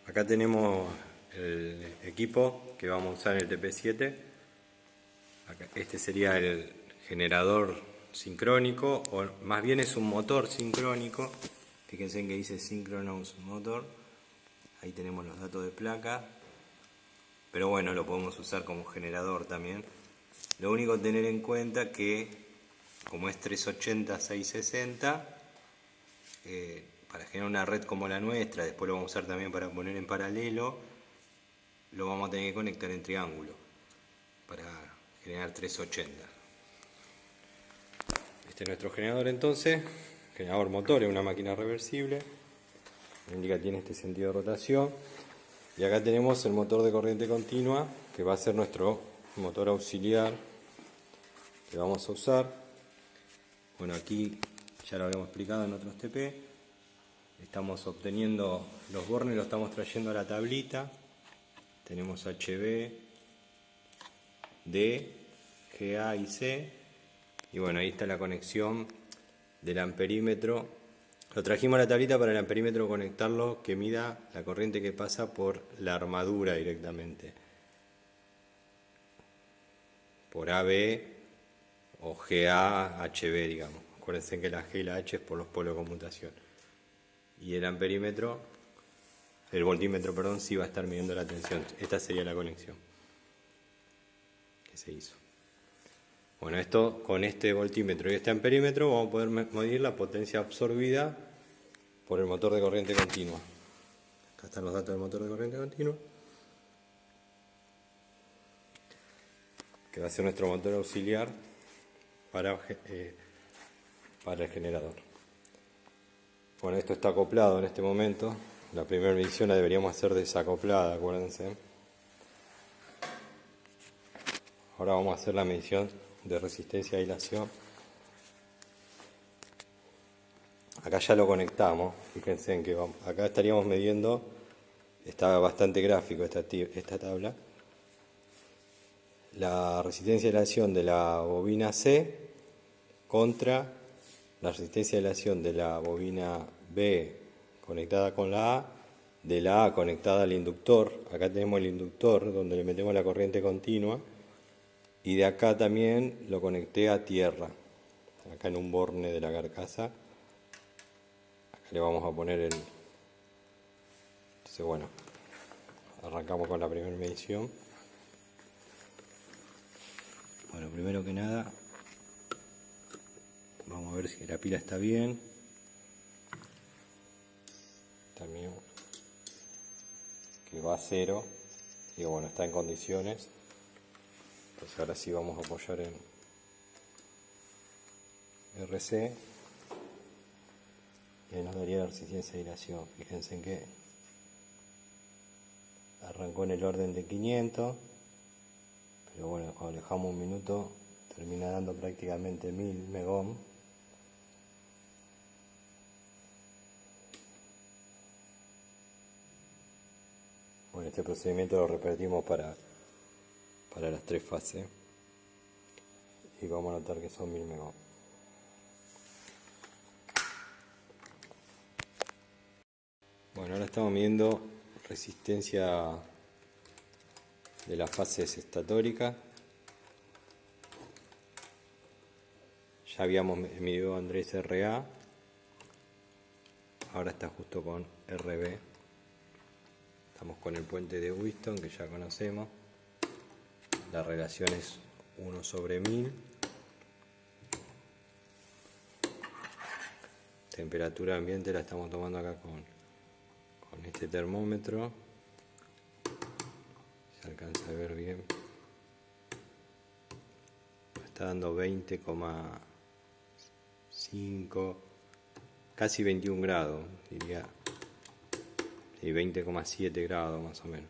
Acá tenemos el equipo que vamos a usar en el TP7. Este sería el generador sincrónico, o más bien es un motor sincrónico. Fíjense en que dice Synchronous Motor. Ahí tenemos los datos de placa. Pero bueno, lo podemos usar como generador también. Lo único que tener en cuenta que, como es 380-660, para generar una red como la nuestra, después lo vamos a usar también para poner en paralelo, lo vamos a tener que conectar en triángulo para generar 380. Este es nuestro generador entonces, generador motor, es una máquina reversible, indica que tiene este sentido de rotación. Y acá tenemos el motor de corriente continua, que va a ser nuestro motor auxiliar que vamos a usar. Bueno, aquí ya lo habíamos explicado en otros TP. Estamos obteniendo los bornes, los estamos trayendo a la tablita. Tenemos HV, D, GA y C. Y bueno, ahí está la conexión del amperímetro. Lo trajimos a la tablita para el amperímetro conectarlo, que mida la corriente que pasa por la armadura directamente. Por AB o GA, HB, digamos. Acuérdense que la G y la H es por los polos de conmutación. Y el amperímetro, el voltímetro, perdón, sí va a estar midiendo la tensión. Esta sería la conexión que se hizo. Bueno, esto con este voltímetro y este amperímetro vamos a poder medir la potencia absorbida por el motor de corriente continua. Acá están los datos del motor de corriente continua, que va a ser nuestro motor auxiliar para el generador. Bueno, esto está acoplado en este momento. La primera medición la deberíamos hacer desacoplada, acuérdense. Ahora vamos a hacer la medición de resistencia a dilación. Acá ya lo conectamos, fíjense en que acá estaríamos midiendo, está bastante gráfico esta tabla, la resistencia de dilación de la bobina C contra la resistencia de dilación de la bobina B conectada con la A, de la A conectada al inductor. Acá tenemos el inductor donde le metemos la corriente continua, y de acá también lo conecté a tierra, acá en un borne de la carcasa. Acá le vamos a poner el... Entonces bueno, arrancamos con la primera medición. Bueno, primero que nada vamos a ver si la pila está bien. También que va a cero, y bueno, está en condiciones. Entonces ahora sí vamos a apoyar en RC y ahí nos daría la resistencia de dilación. Fíjense en que arrancó en el orden de 500, pero bueno, cuando dejamos un minuto termina dando prácticamente 1000 megohm. Bueno, este procedimiento lo repetimos para las tres fases y vamos a notar que son 1000 megohm. Bueno, ahora estamos midiendo resistencia de las fases estatórica. Ya habíamos medido Andrés RA, ahora está justo con RB. Estamos con el puente de Wheaton, que ya conocemos. La relación es 1/1000. Temperatura ambiente la estamos tomando acá con este termómetro. Se alcanza a ver bien. Está dando 20,5, casi 21 grados, diría. Y 20,7 grados más o menos.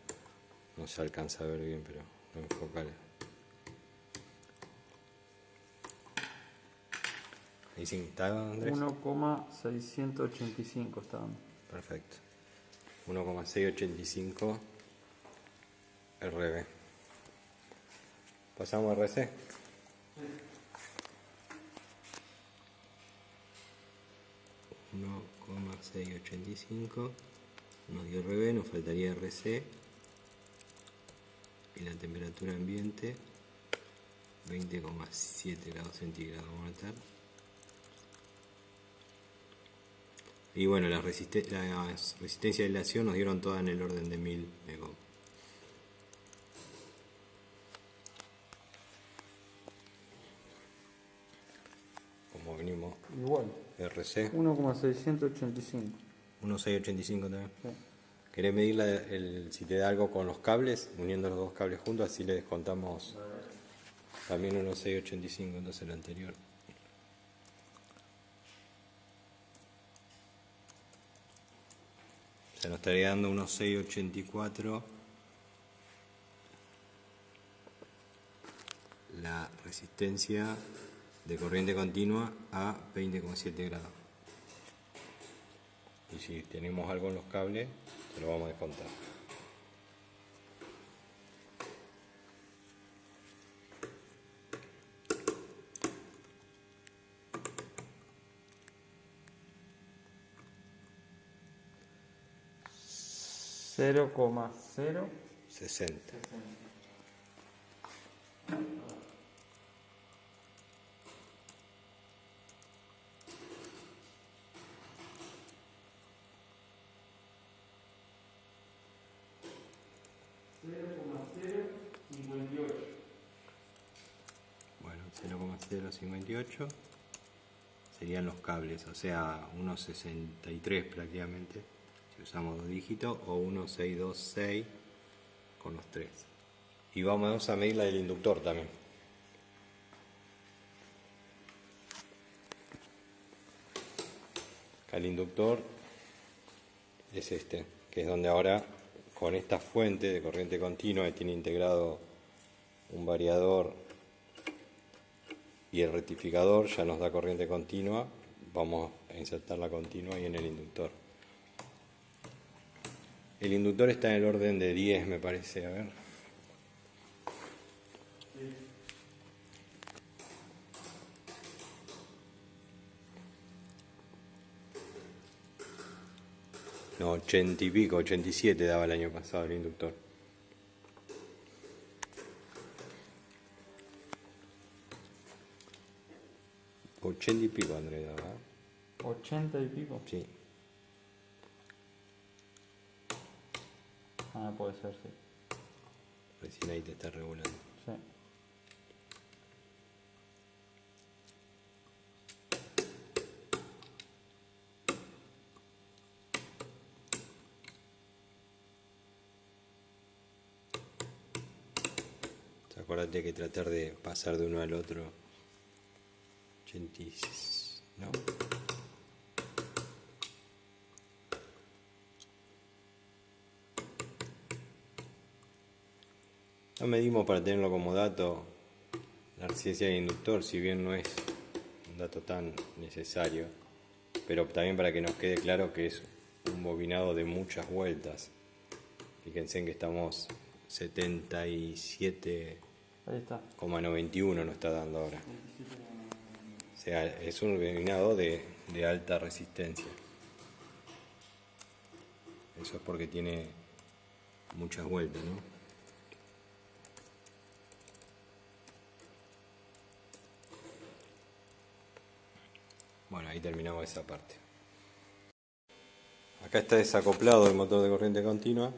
No se alcanza a ver bien, pero lo enfocaré. Ahí sí está, Andrés. 1,685 está dando. Perfecto. 1,685 RB. Pasamos a RC. 1,685 nos dio RB, nos faltaría RC. Y la temperatura ambiente 20,7 grados centígrados. Vamos a estar. Y bueno, las resistencias de aislación nos dieron todas en el orden de 1000 megohm. Como venimos. Igual. RC. 1,685. 1,685 también. Sí. ¿Querés medir si te da algo con los cables? Uniendo los dos cables juntos, así le descontamos también 1,685, entonces el anterior. Se nos estaría dando unos 6,84 la resistencia de corriente continua a 20,7 grados. Y si tenemos algo en los cables, se lo vamos a descontar. $0,060. 60. Bueno, 0,058 serían los cables, o sea, unos 63 prácticamente, si usamos dos dígitos, o 1,626 con los tres. Y vamos a medir la del inductor también. Acá el inductor es este, que es donde ahora con esta fuente de corriente continua que tiene integrado un variador y el rectificador ya nos da corriente continua, vamos a insertar la continua ahí en el inductor. El inductor está en el orden de 10, me parece, a ver. No, 80 y pico, 87 daba el año pasado el inductor. $80 y pico, Andrés, daba. 80 y pico. Sí. Ah, puede ser, sí. Recién ahí te está regulando. Sí. Acuérdate que tratar de pasar de uno al otro. 86, ¿no? No medimos para tenerlo como dato la resistencia del inductor, si bien no es un dato tan necesario, pero también para que nos quede claro que es un bobinado de muchas vueltas. Fíjense en que estamos 77,91 nos está dando ahora. O sea, es un bobinado de alta resistencia. Eso es porque tiene muchas vueltas, ¿no? Bueno, ahí terminamos esa parte. Acá está desacoplado el motor de corriente continua.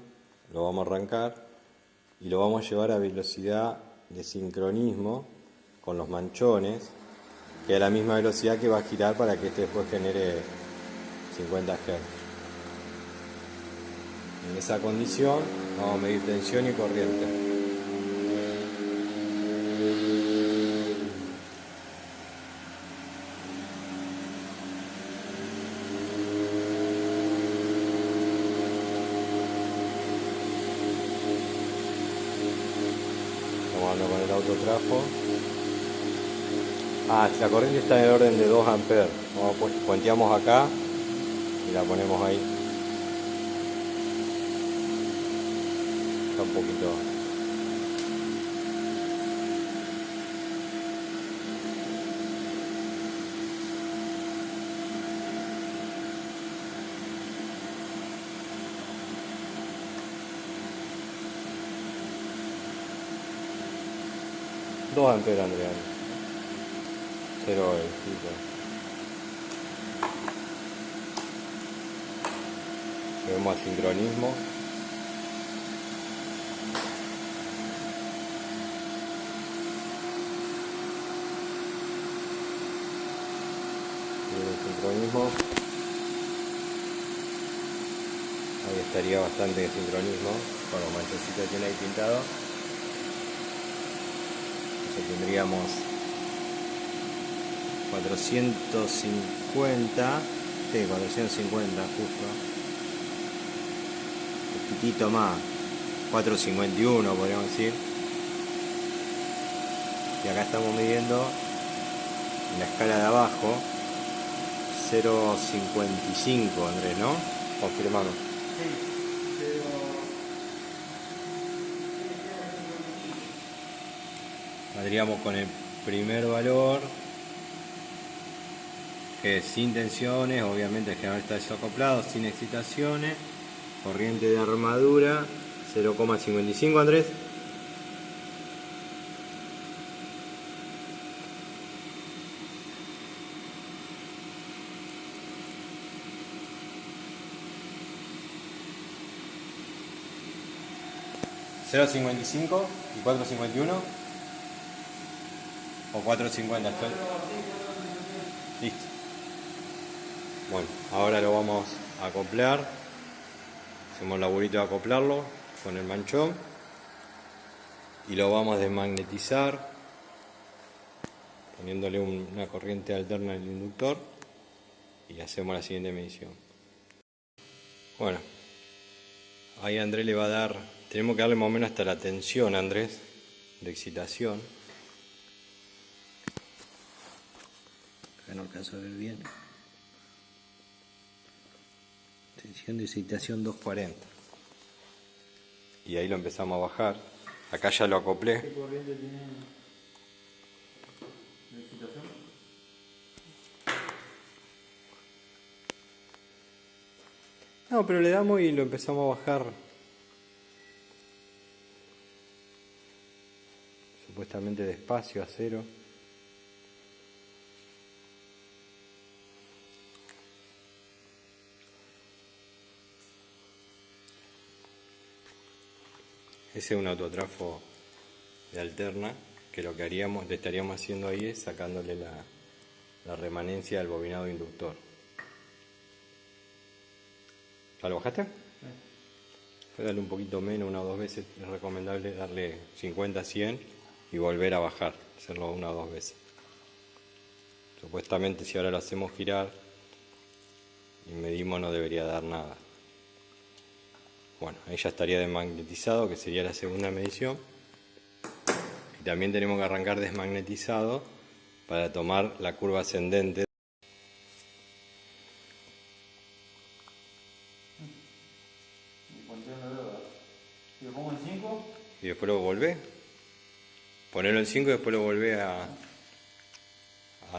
Lo vamos a arrancar y lo vamos a llevar a velocidad de sincronismo con los manchones, que a la misma velocidad que va a girar para que este después genere 50 Hz. En esa condición vamos a medir tensión y corriente. Con el autotrafo. La corriente está en el orden de 2 amperes. Puenteamos acá y la ponemos ahí. Está un poquito. 2 amperes, Andrea. 0 volt, tipo. Vemos a sincronismo. Y el sincronismo. Ahí estaría bastante de sincronismo, con los manchoncitos que tiene ahí pintado. Entonces tendríamos 450, sí, 450 justo. Un poquitito más, 451 podríamos decir. Y acá estamos midiendo en la escala de abajo 0,55, Andrés, ¿no? Confirmamos. Saldríamos con el primer valor, que es sin tensiones, obviamente el generador está desacoplado, sin excitaciones, corriente de armadura 0,55, Andrés. ¿0,55 y 4,51? ¿O 4,50 estoy? Listo. Bueno, ahora lo vamos a acoplar. Hacemos el laburito de acoplarlo con el manchón. Y lo vamos a desmagnetizar, poniéndole una corriente alterna al inductor. Y hacemos la siguiente medición. Bueno, ahí Andrés le va a dar, tenemos que darle más o menos hasta la tensión, Andrés, de excitación. Acá no alcanzo a ver bien. Tensión de excitación 240. Y ahí lo empezamos a bajar. Acá ya lo acoplé. ¿Qué corriente tiene de excitación? No, pero le damos y lo empezamos a bajar. Supuestamente despacio, a 0. Ese es un autotrafo de alterna, que lo que haríamos, le estaríamos haciendo ahí es sacándole la remanencia del bobinado inductor. ¿Ya lo bajaste? Sí. Puede darle un poquito menos, 1 o 2 veces. Es recomendable darle 50, 100 y volver a bajar, hacerlo 1 o 2 veces. Supuestamente si ahora lo hacemos girar y medimos no debería dar nada. Bueno, ahí ya estaría desmagnetizado, que sería la segunda medición. Y también tenemos que arrancar desmagnetizado para tomar la curva ascendente. ¿Y lo pongo en 5? Y después lo volvés. Ponerlo en 5 y después lo volvés a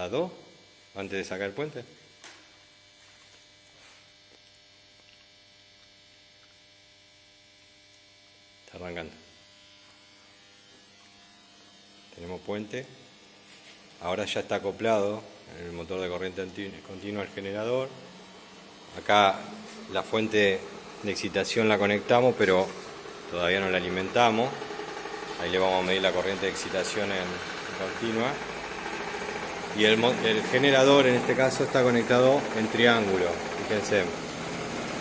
2 antes de sacar el puente. Está arrancando. Tenemos puente. Ahora ya está acoplado en el motor de corriente continua al generador. Acá la fuente de excitación la conectamos, pero todavía no la alimentamos. Ahí le vamos a medir la corriente de excitación en continua. Y el generador en este caso está conectado en triángulo. Fíjense,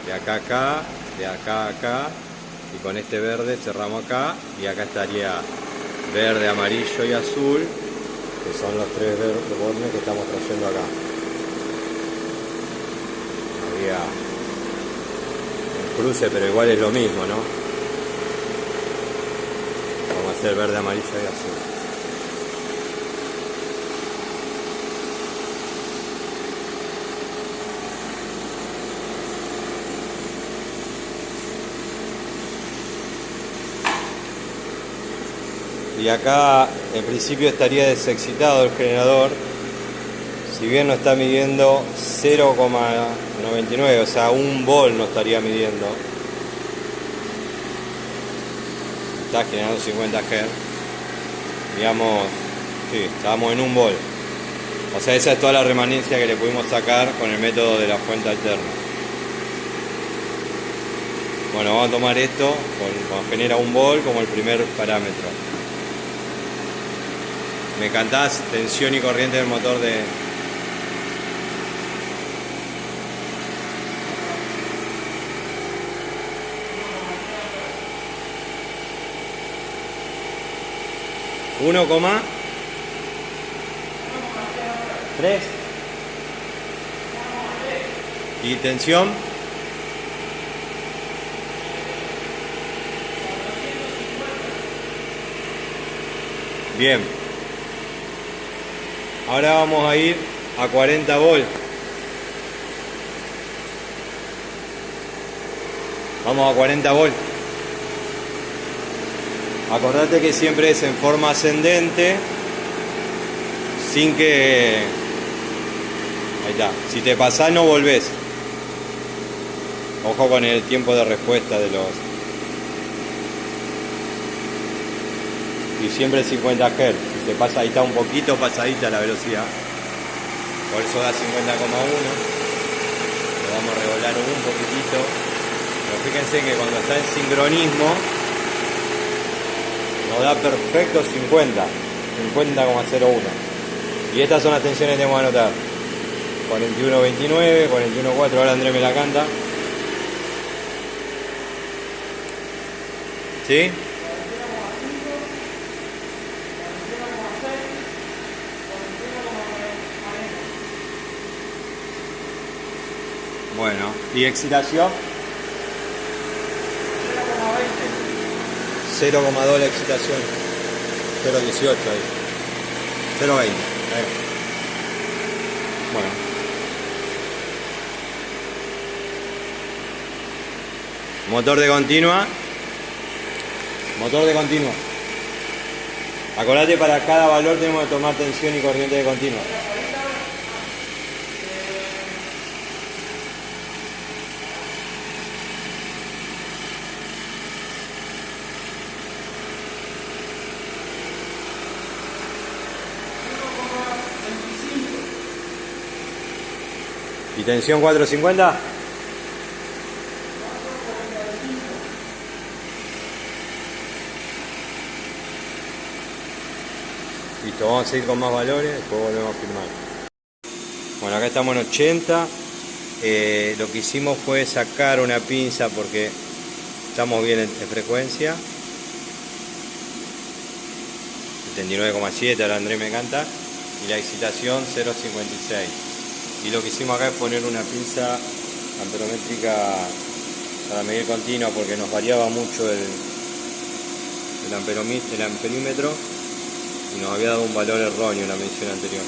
de acá a acá, de acá a acá. Y con este verde cerramos acá. Y acá estaría verde, amarillo y azul, que son los 3 bornes que estamos trayendo acá. Habría un cruce, pero igual es lo mismo, ¿no? Vamos a hacer verde, amarillo y azul. Y acá en principio estaría desexcitado el generador, si bien no está midiendo 0,99, o sea 1 volt no estaría midiendo. Está generando 50 Hz. digamos, sí, estábamos en 1 volt. O sea, esa es toda la remanencia que le pudimos sacar con el método de la fuente alterna. Bueno, vamos a tomar esto, cuando genera 1 volt como el primer parámetro. Me cantás tensión y corriente del motor de... ¿3? ¿Y tensión? Bien. Ahora vamos a ir a 40 volt. Vamos a 40 volt. Acordate que siempre es en forma ascendente, sin que... Ahí está. Si te pasás no volvés. Ojo con el tiempo de respuesta de los... Y siempre 50 Hz. Si se pasa, ahí está un poquito pasadita la velocidad. Por eso da 50,1. Lo vamos a regular un poquitito. Pero fíjense que cuando está en sincronismo nos da perfecto 50. 50,01. Y estas son las tensiones que tenemos que anotar. 41,29, 41,4. Ahora Andrés me la canta. ¿Sí? Bueno, ¿y excitación? 0,2 la excitación. 0,18 ahí. 0,20. Bueno. Motor de continua. Motor de continua. Acordate, para cada valor tenemos que tomar tensión y corriente de continua. ¿Y tensión 450? Listo, vamos a seguir con más valores, después volvemos a filmar. Bueno, acá estamos en 80. Lo que hicimos fue sacar una pinza porque estamos bien en frecuencia. 79,7, ahora Andrés me canta. Y la excitación 0,56. Y lo que hicimos acá es poner una pinza amperométrica para medir continua, porque nos variaba mucho el amperímetro y nos había dado un valor erróneo en la medición anterior.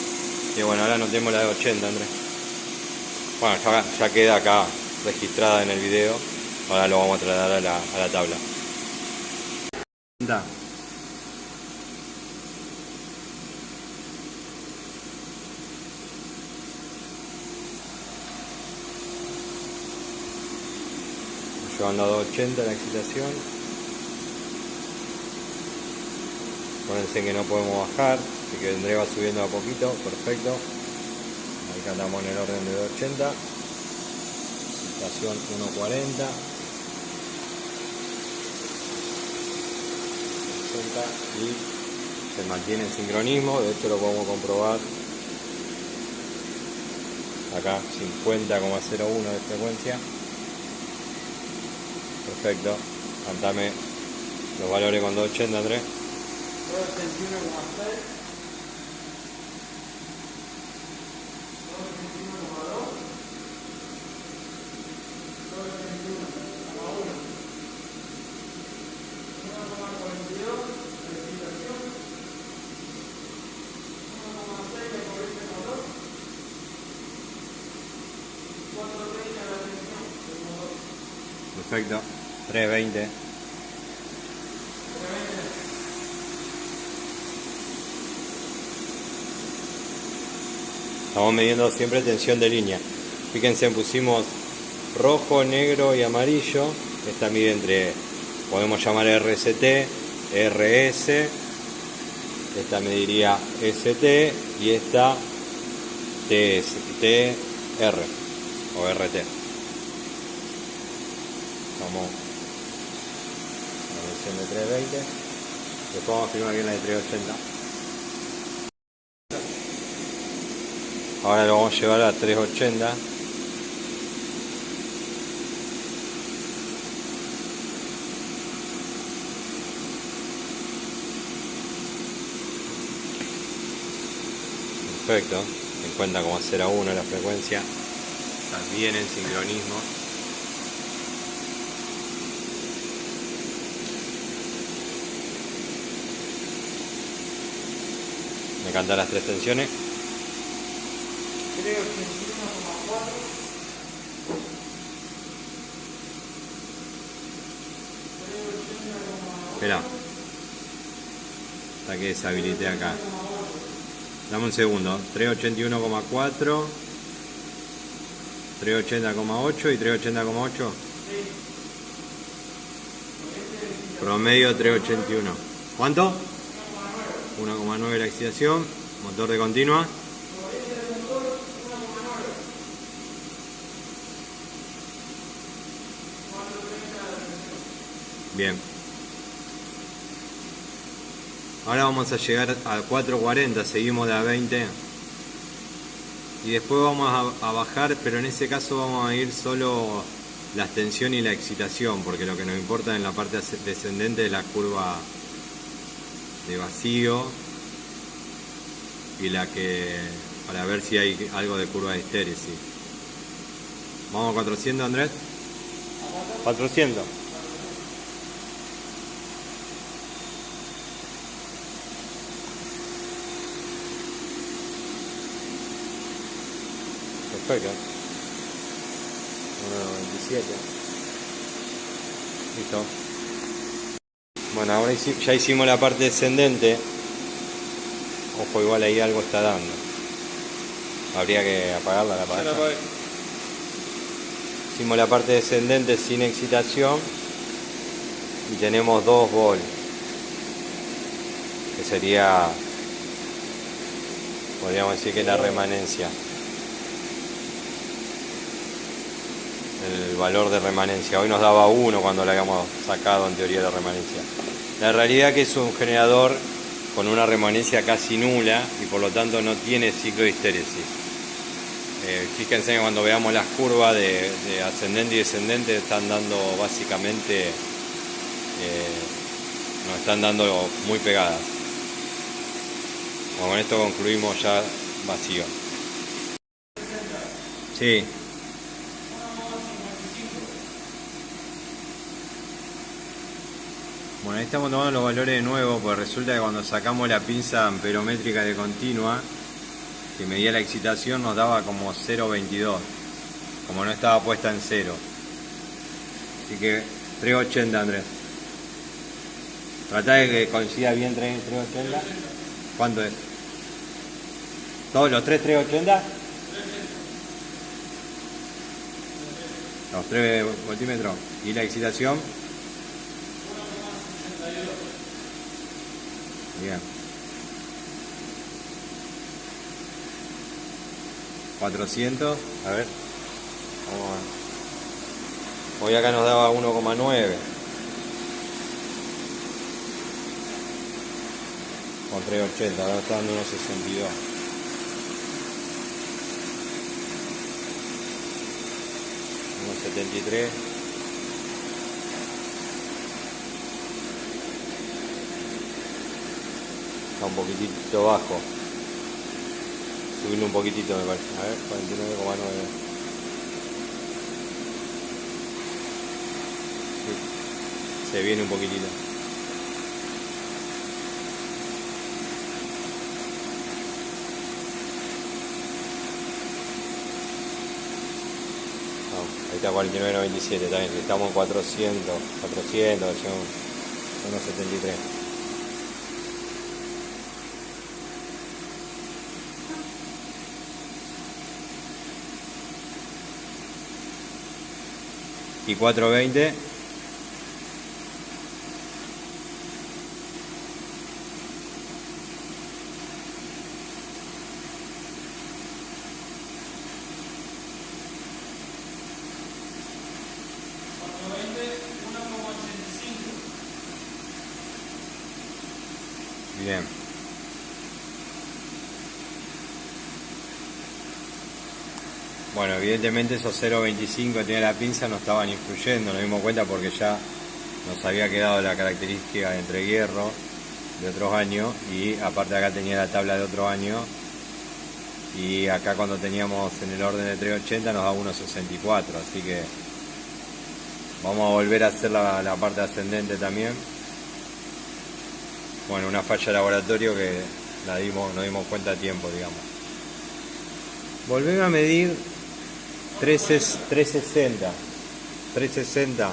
Y bueno, ahora anotemos la de 80, Andrés. Bueno, ya queda acá registrada en el video. Ahora lo vamos a trasladar a la tabla. Llevando a 280 la excitación. Acuérdense que no podemos bajar, así que Andrés va subiendo a poquito. Perfecto. Ahí cantamos en el orden de 280. Excitación 140. 60 y se mantiene en sincronismo. De hecho lo podemos comprobar acá, 50,01 de frecuencia. Perfecto, cantame los valores con 280, Andrés. 21,6. 4,30 la tensión del motor. Perfecto, 320. Estamos midiendo siempre tensión de línea. Fíjense, pusimos rojo, negro y amarillo. Esta mide entre, podemos llamar RST, RS esta mediría ST y esta TR o RT. Vamos a la versión de 320. Después vamos a firmar bien la de 380. Ahora lo vamos a llevar a 380. Perfecto, en cuenta como 0,1 la frecuencia, está bien en sincronismo. Me cantan las 3 tensiones. 381,4. Espera, hasta que deshabilité acá. Dame un segundo. 381,4, 380,8 y 380,8. Promedio 381. ¿Cuánto? 1,9 la excitación. Motor de continua. Bien. Ahora vamos a llegar a 440, seguimos de a 20. Y después vamos a bajar, pero en ese caso vamos a ir solo la tensión y la excitación, porque lo que nos importa en la parte descendente es la curva de vacío y la que, para ver si hay algo de curva de histéresis. ¿Vamos a 400, Andrés? 400. Perfecto. 1,97. Listo. Bueno, ahora ya hicimos la parte descendente. Ojo, igual ahí algo está dando. Habría que apagarla, la apagada. Hicimos la parte descendente sin excitación y tenemos 2 volt, que sería, podríamos decir que la remanencia, el valor de remanencia. Hoy nos daba 1 cuando le habíamos sacado en teoría la remanencia. La realidad es que es un generador con una remanencia casi nula y por lo tanto no tiene ciclo de histéresis. Fíjense que cuando veamos las curvas de ascendente y descendente están dando básicamente, nos están dando muy pegadas. Bueno, con esto concluimos ya vacío. Sí. Bueno, ahí estamos tomando los valores de nuevo, porque resulta que cuando sacamos la pinza amperométrica de continua, que medía la excitación, nos daba como 0,22, como no estaba puesta en 0. Así que 380, Andrés. Tratá de que coincida bien 380. ¿Cuánto es? ¿Todos los 380? Los 3 voltímetros. ¿Y la excitación? Bien. 400, a ver. Vamos a ver. Hoy acá nos daba 1,9. Con 380, ahora está dando 1,62. Unos 73. Está un poquitito bajo. Subirlo un poquitito me parece. A ver, 49,9. Se viene un poquitito. Ahí está 49,97, está bien. Estamos en 400, 1,73. Y 420. Bien. Bueno, evidentemente esos 0.25 que tenía la pinza no estaban influyendo, nos dimos cuenta porque ya nos había quedado la característica de entrehierro de otros años, y aparte acá tenía la tabla de otro año, y acá cuando teníamos en el orden de 3.80 nos da 1.64, así que vamos a volver a hacer la parte ascendente también. Bueno, una falla de laboratorio que nos dimos cuenta a tiempo, digamos. Volveme a medir 360. 360.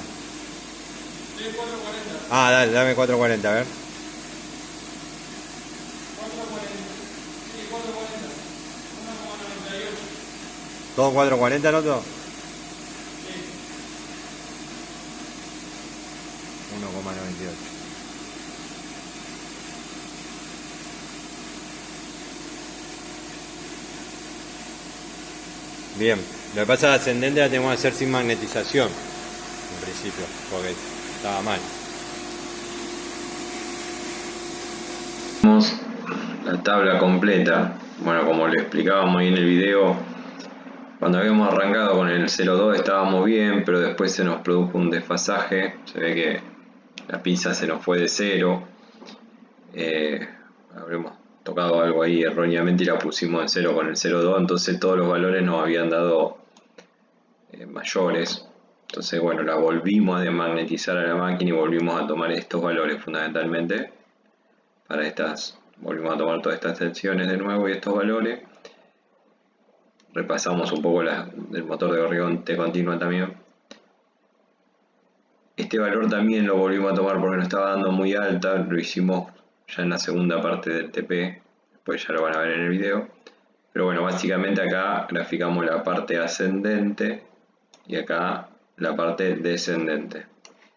Ah, dale, dame 440, a ver. 440. ¿Todo 440, Loto? 1,98. Bien, lo que pasa es que la ascendente la tenemos que hacer sin magnetización, en principio, porque estaba mal. Tenemos la tabla completa. Bueno, como le explicábamos ahí en el video, cuando habíamos arrancado con el 0.2 estábamos bien, pero después se nos produjo un desfasaje. Se ve que la pinza se nos fue de 0. Habremos tocado algo ahí erróneamente y la pusimos en 0 con el 0.2, entonces todos los valores nos habían dado mayores. Entonces bueno, la volvimos a desmagnetizar a la máquina y volvimos a tomar estos valores fundamentalmente para estas. Volvimos a tomar todas estas tensiones de nuevo y estos valores. Repasamos un poco del motor de corriente continua también. Este valor también lo volvimos a tomar porque nos estaba dando muy alta. Lo hicimos ya en la segunda parte del TP. Después ya lo van a ver en el video. Pero bueno, básicamente acá graficamos la parte ascendente y acá la parte descendente.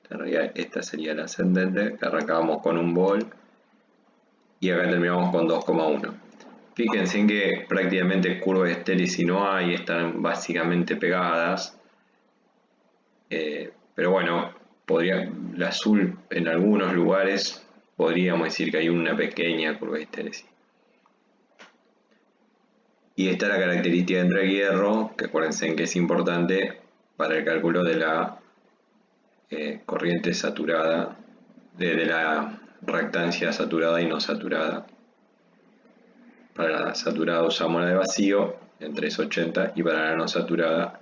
En realidad esta sería la ascendente, que arrancábamos con 1 volt y acá terminamos con 2,1. Fíjense en que prácticamente curvas de estéresis no hay, están básicamente pegadas. Pero bueno, el azul en algunos lugares podríamos decir que hay una pequeña curva de estéresis. Y esta es la característica de entrehierro, que acuérdense en que es importante para el cálculo de la corriente saturada, de la reactancia saturada y no saturada. Para la saturada usamos la de vacío en 380 y para la no saturada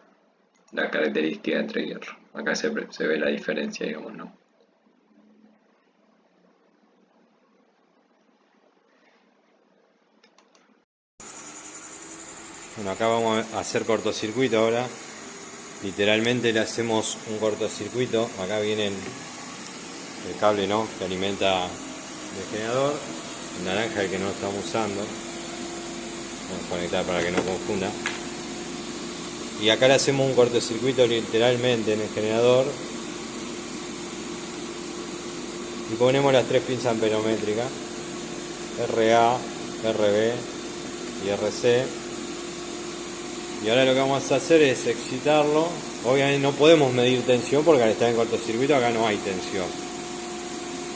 la característica de entrehierro. Acá se ve la diferencia, digamos, ¿no? Bueno, acá vamos a hacer cortocircuito ahora. Literalmente le hacemos un cortocircuito. Acá viene el cable, ¿no?, que alimenta el generador. El naranja, el que no estamos usando. Vamos a conectar para que no confunda. Y acá le hacemos un cortocircuito literalmente en el generador. Y ponemos las 3 pinzas amperométricas. RA, RB y RC. Y ahora lo que vamos a hacer es excitarlo. Obviamente no podemos medir tensión porque al estar en cortocircuito acá no hay tensión.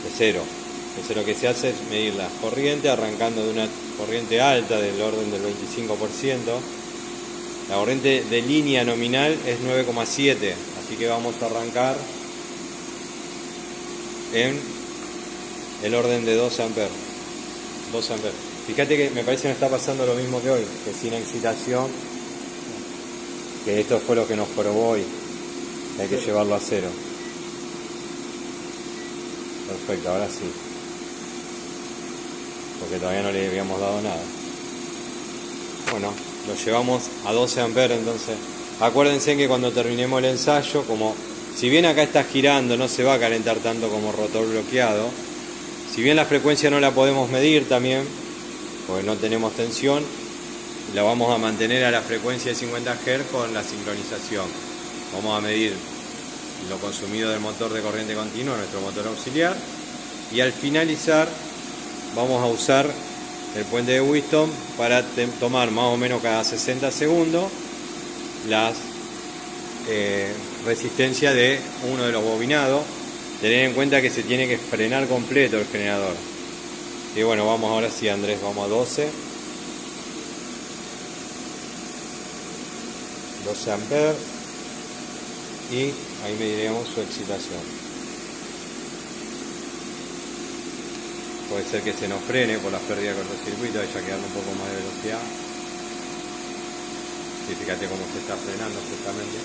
De 0. Entonces lo que se hace es medir la corriente arrancando de una corriente alta del orden del 25%. La corriente de línea nominal es 9,7. Así que vamos a arrancar en el orden de 2 amperes. 2 amperes. Fíjate que me parece que me está pasando lo mismo que hoy, que sin excitación, que esto fue lo que nos probó hoy. Hay que llevarlo a 0. Perfecto, ahora sí. Porque todavía no le habíamos dado nada. Bueno, lo llevamos a 12 amperes entonces. Acuérdense que cuando terminemos el ensayo, como si bien acá está girando, no se va a calentar tanto como rotor bloqueado. Si bien la frecuencia no la podemos medir también, porque no tenemos tensión, la vamos a mantener a la frecuencia de 50 Hz con la sincronización. Vamos a medir lo consumido del motor de corriente continua, nuestro motor auxiliar, y al finalizar vamos a usar el puente de Wheatstone para tomar más o menos cada 60 segundos las resistencia de uno de los bobinados. Tener en cuenta que se tiene que frenar completo el generador. Y bueno, vamos ahora sí, Andrés, vamos a 12. 12 amperes. Y ahí mediremos su excitación. Puede ser que se nos frene por la pérdida de cortocircuito, haya que darle un poco más de velocidad. Y fíjate cómo se está frenando justamente.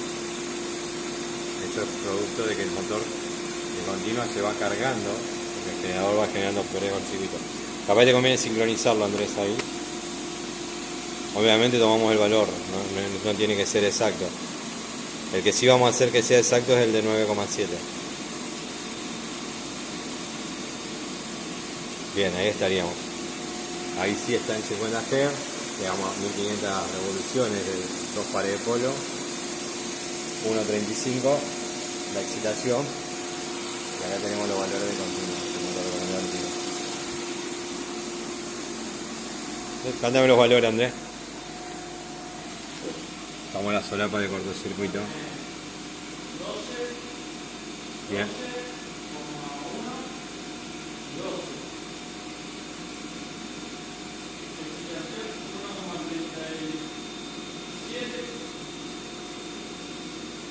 Esto es producto de que el motor de continua se va cargando, porque el generador va generando pérdida de cortocircuito. Capaz te conviene sincronizarlo, Andrés, ahí. Obviamente tomamos el valor, no tiene que ser exacto. El que sí vamos a hacer que sea exacto es el de 9,7. Bien, ahí estaríamos. Ahí sí está en 50 Hz, llegamos a 1500 revoluciones de 2 pares de polo, 1.35 la excitación, y acá tenemos los valores de continuo, el motor de continuo. Cántame los valores, Andrés. Estamos en la solapa de cortocircuito. Bien.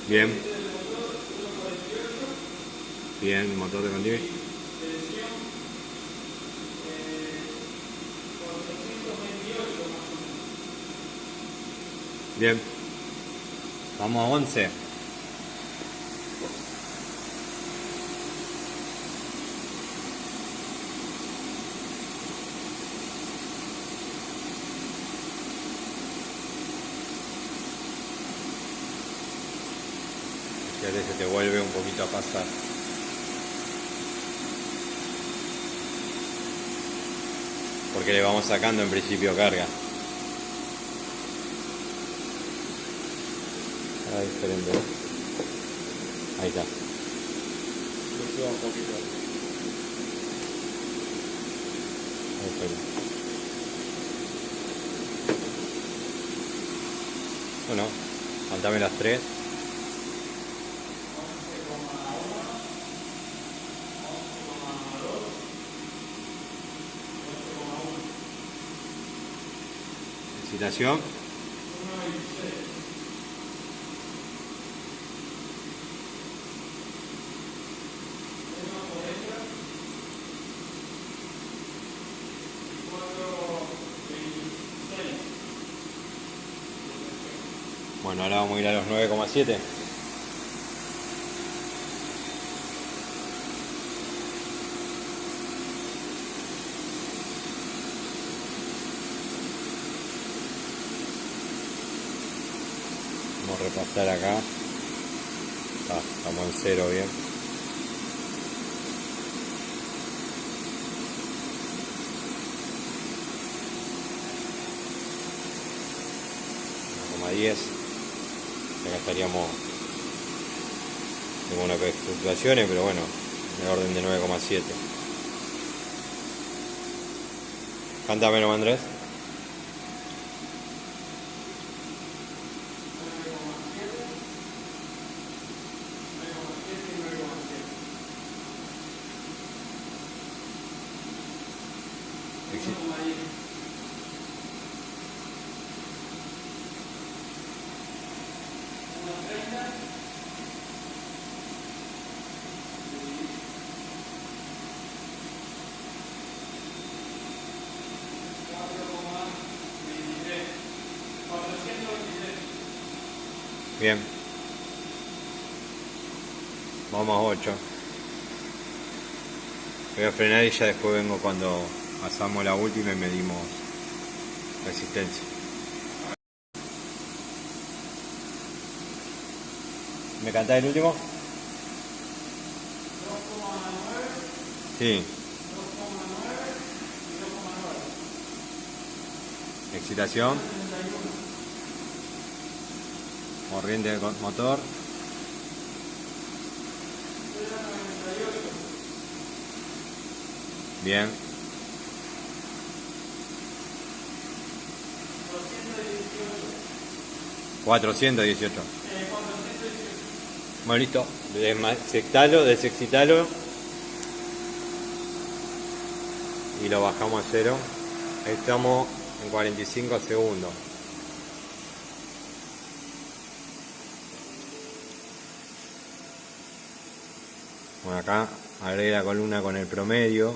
Bien. Bien, motor de continuo. Bien. Vamos a 11. Fíjate, se te vuelve un poquito a pasar. Porque le vamos sacando en principio carga. Ahora diferente, ¿no? Ahí está. Lo subo un poquito. Ahí está. Bueno, contame las 3. Excitación. Bueno, ahora vamos a ir a los 9,7. Vamos a repasar acá. Estamos en 0 bien. Como 10. Acá estaríamos en unas fluctuaciones, pero bueno, en el orden de 9,7. Cántamelo, Andrés. Bien. Vamos a 8. Voy a frenar y ya después vengo cuando pasamos la última y medimos resistencia. ¿Me cantás el último? 2,9. Sí. 2,9 y 2,9. Excitación. Corriente del motor. 0,98. Bien. 418. 418. Bueno, listo. Desexcitalo. y lo bajamos a 0. Ahí estamos en 45 segundos. Bueno, acá agregué la columna con el promedio.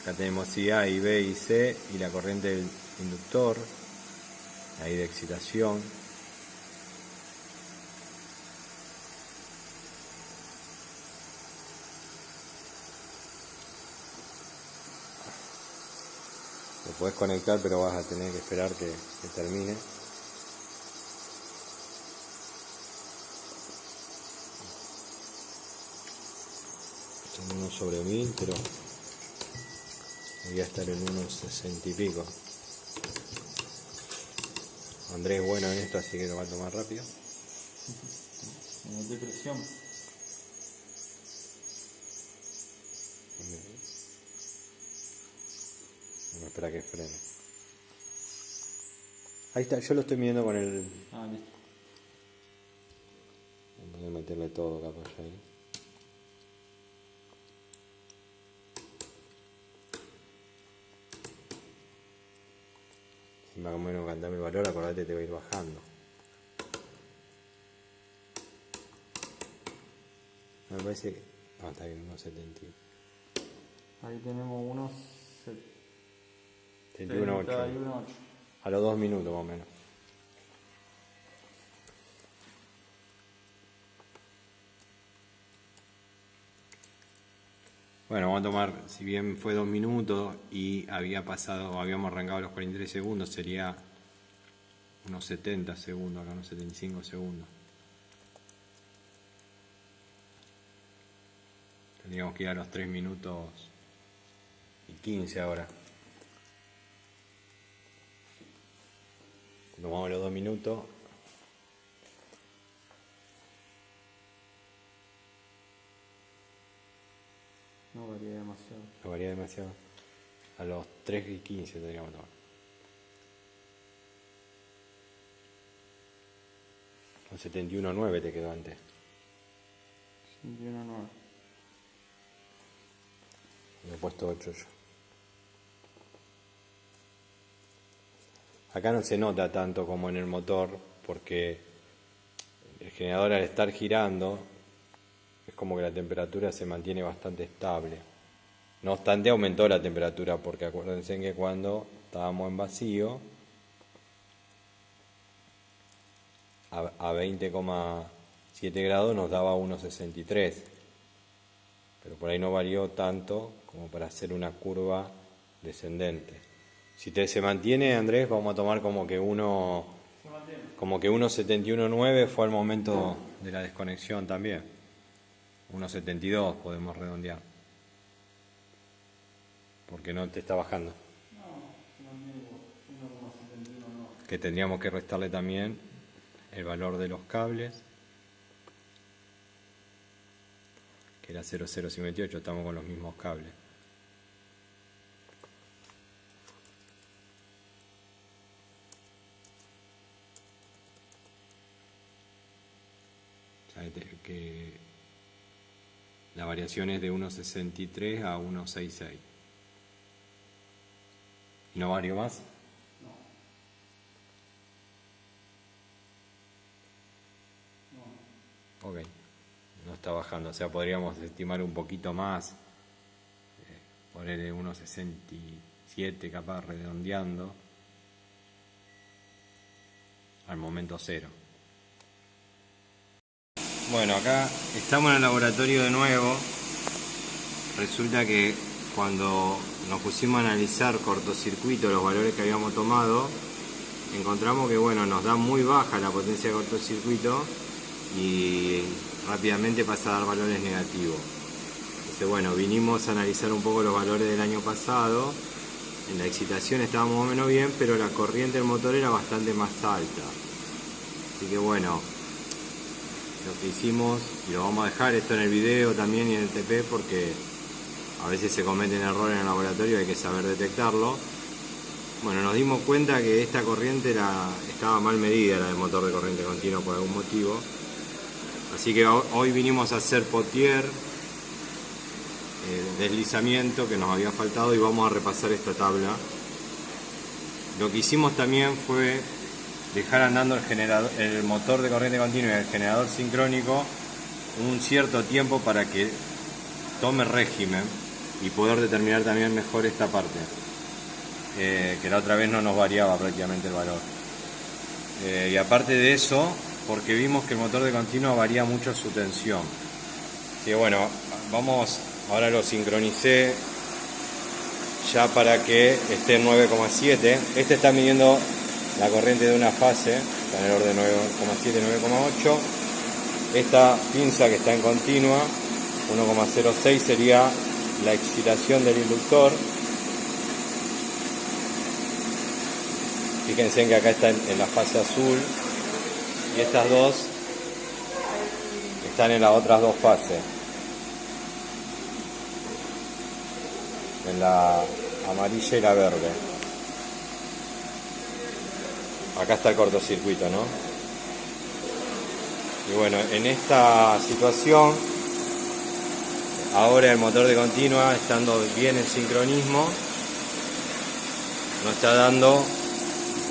Acá tenemos si A y B y C y la corriente del inductor, ahí de excitación. Lo puedes conectar, pero vas a tener que esperar que termine. Son 1/1000, pero voy a estar en unos 60 y pico. Andrés es bueno en esto, así que lo va a tomar rápido. No hay presión. No, espera que frene. Ahí está, yo lo estoy midiendo con el... Listo. Voy a meterle todo capaz ahí. Si más o menos cantame el valor, acordate, te va a ir bajando. Me parece que... No, está bien, unos 70. Ahí tenemos unos 71.8. A los 2 minutos más o menos. Bueno, vamos a tomar, si bien fue 2 minutos y habíamos arrancado los 43 segundos, sería unos 70 segundos, acá unos 75 segundos. Tendríamos que ir a los 3 minutos y 15 ahora. Tomamos los 2 minutos. No varía demasiado. No varía demasiado. A los 3 y 15 tendríamos que tomar. Con 71.9 te quedó antes. 71.9. Me he puesto 8 yo. Acá no se nota tanto como en el motor, porque el generador al estar girando es como que la temperatura se mantiene bastante estable. No obstante, aumentó la temperatura, porque acuérdense que cuando estábamos en vacío a 20,7 grados nos daba 1,63, pero por ahí no varió tanto como para hacer una curva descendente. Si se mantiene, Andrés, vamos a tomar como que 1,71.9 fue el momento de la desconexión también. 1,72 podemos redondear. Porque no te está bajando. Que tendríamos que restarle también el valor de los cables, que era 0,058, estamos con los mismos cables. Que la variación es de 1,63 a 1,66. ¿Y no varió más? No. Ok, no está bajando, o sea, podríamos estimar un poquito más, ponerle 1,67 capaz, redondeando al momento 0. Bueno, acá estamos en el laboratorio de nuevo. Resulta que cuando nos pusimos a analizar cortocircuito, los valores que habíamos tomado, encontramos que bueno, nos da muy baja la potencia de cortocircuito y rápidamente pasa a dar valores negativos. Entonces bueno, vinimos a analizar un poco los valores del año pasado. En la excitación estábamos más o menos bien, pero la corriente del motor era bastante más alta. Así que bueno, lo que hicimos, y lo vamos a dejar esto en el video también y en el TP, porque a veces se cometen errores en el laboratorio, hay que saber detectarlo. Bueno, nos dimos cuenta que esta corriente estaba mal medida, la del motor de corriente continua, por algún motivo. Así que hoy vinimos a hacer Potier deslizamiento que nos había faltado y vamos a repasar esta tabla. Lo que hicimos también fue dejar andando el motor de corriente continua y el generador sincrónico un cierto tiempo para que tome régimen y poder determinar también mejor esta parte, que la otra vez no nos variaba prácticamente el valor. Y aparte de eso, porque vimos que el motor de continua varía mucho su tensión. Así que bueno, ahora lo sincronicé ya para que esté en 9,7. Este está midiendo la corriente de una fase, está en el orden 9,7, 9,8. Esta pinza que está en continua, 1,06, sería la excitación del inductor. Fíjense en que acá está en la fase azul y estas dos están en las otras dos fases, en la amarilla y la verde. Acá está el cortocircuito, ¿no? Y bueno, en esta situación, ahora el motor de continua, estando bien en sincronismo, nos está dando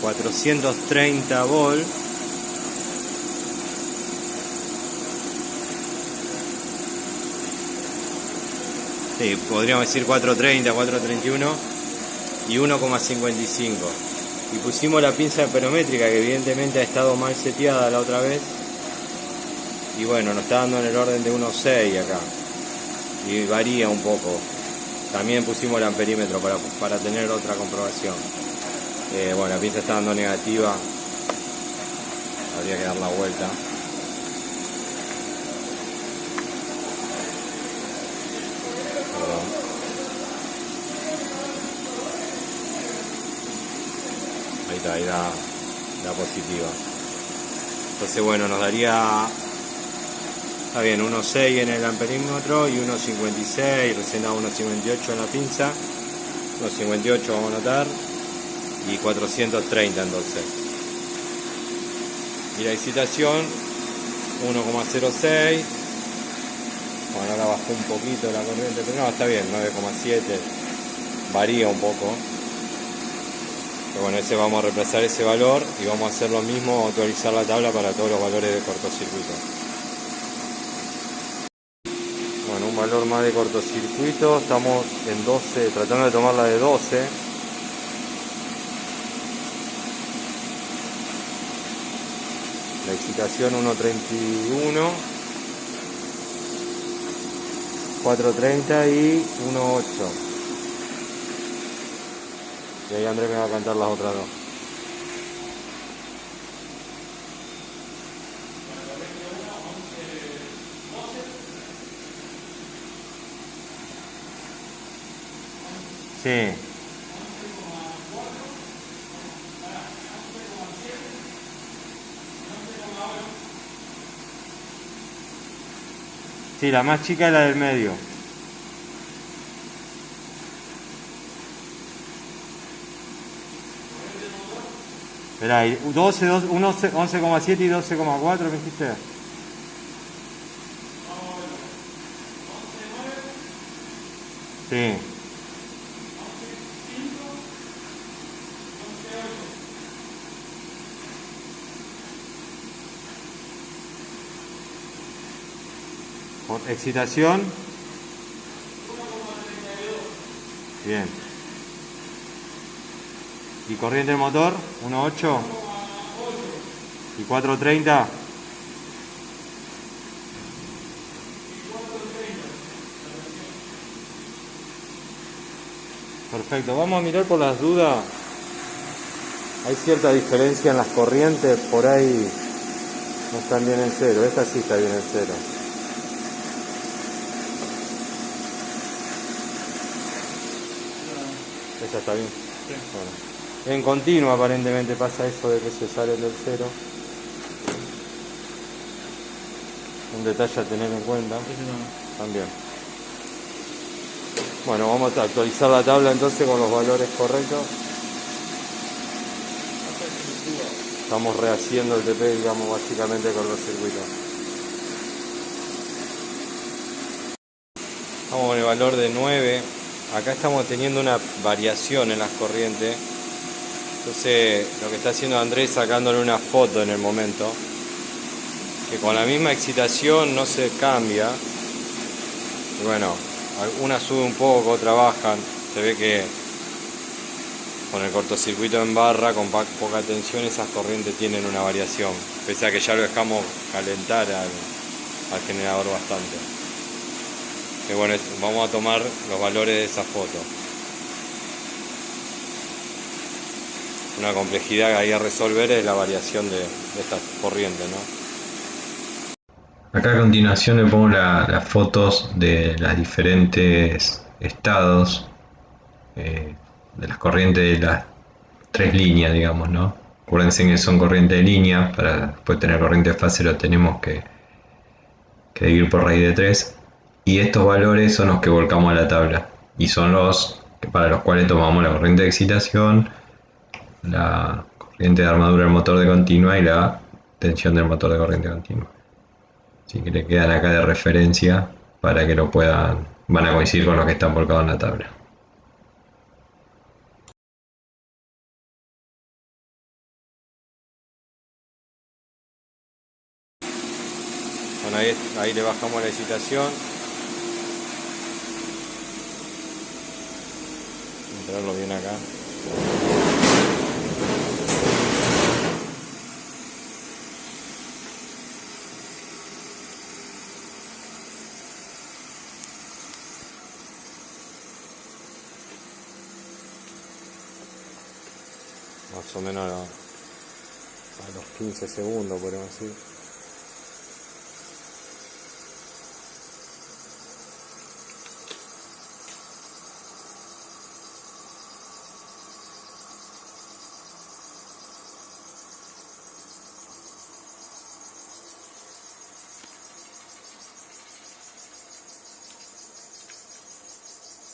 430 volts. Sí, podríamos decir 430, 431 y 1,55. Y pusimos la pinza amperométrica, que evidentemente ha estado mal seteada la otra vez. Y bueno, nos está dando en el orden de 1,6 acá. Y varía un poco. También pusimos el amperímetro para tener otra comprobación. Bueno, la pinza está dando negativa. Habría que dar la vuelta. Perdón. Ahí da positiva. Entonces bueno, nos daría, está bien, 1,6 en el amperímetro y 1,56, recién da 1,58 en la pinza, 1,58 vamos a notar, y 430 entonces. Y la excitación 1,06. Bueno, ahora bajó un poquito la corriente, pero no, está bien, 9,7, varía un poco. Pero bueno, vamos a reemplazar ese valor y vamos a hacer lo mismo, actualizar la tabla para todos los valores de cortocircuito. Bueno, un valor más de cortocircuito, estamos en 12, tratando de tomarla de 12. La excitación 1,31, 4,30 y 1,8. Y ahí Andrés me va a cantar las otras dos. Sí. Sí, la más chica es la del medio. Esperá, 11,7 y 12,4 me dijiste. Sí. Excitación. Bien. ¿Y corriente del motor? 1,8 y 4,30. Perfecto, vamos a mirar por las dudas. Hay cierta diferencia en las corrientes, por ahí no están bien en cero. Esta sí está bien en cero. Esa está bien. Sí. Bueno. En continuo aparentemente pasa eso de que se sale del cero. Un detalle a tener en cuenta. También. Bueno, vamos a actualizar la tabla entonces con los valores correctos. Estamos rehaciendo el TP, digamos, básicamente con los circuitos. Estamos con el valor de 9. Acá estamos teniendo una variación en las corrientes. Entonces lo que está haciendo Andrés, sacándole una foto en el momento, que con la misma excitación no se cambia. Y bueno, una sube un poco, otra bajan. Se ve que con el cortocircuito en barra, con poca tensión, esas corrientes tienen una variación. Pese a que ya lo dejamos calentar al generador bastante. Y bueno, vamos a tomar los valores de esa foto. Una complejidad que hay a resolver es la variación de esta corriente, ¿no? Acá a continuación le pongo las fotos de los diferentes estados de las corrientes de las tres líneas, digamos, ¿no? Acuérdense que son corrientes de línea, para después tener corriente de fase lo tenemos que dividir por raíz de 3. Y estos valores son los que volcamos a la tabla. Y son los para los cuales tomamos la corriente de excitación, la corriente de armadura del motor de continua y la tensión del motor de corriente continua. Así que le quedan acá de referencia para que lo puedan, van a coincidir con los que están volcados en la tabla. Bueno, ahí le bajamos la excitación. Vamos a traerlo bien acá. Más o menos a los 15 segundos, podemos decir.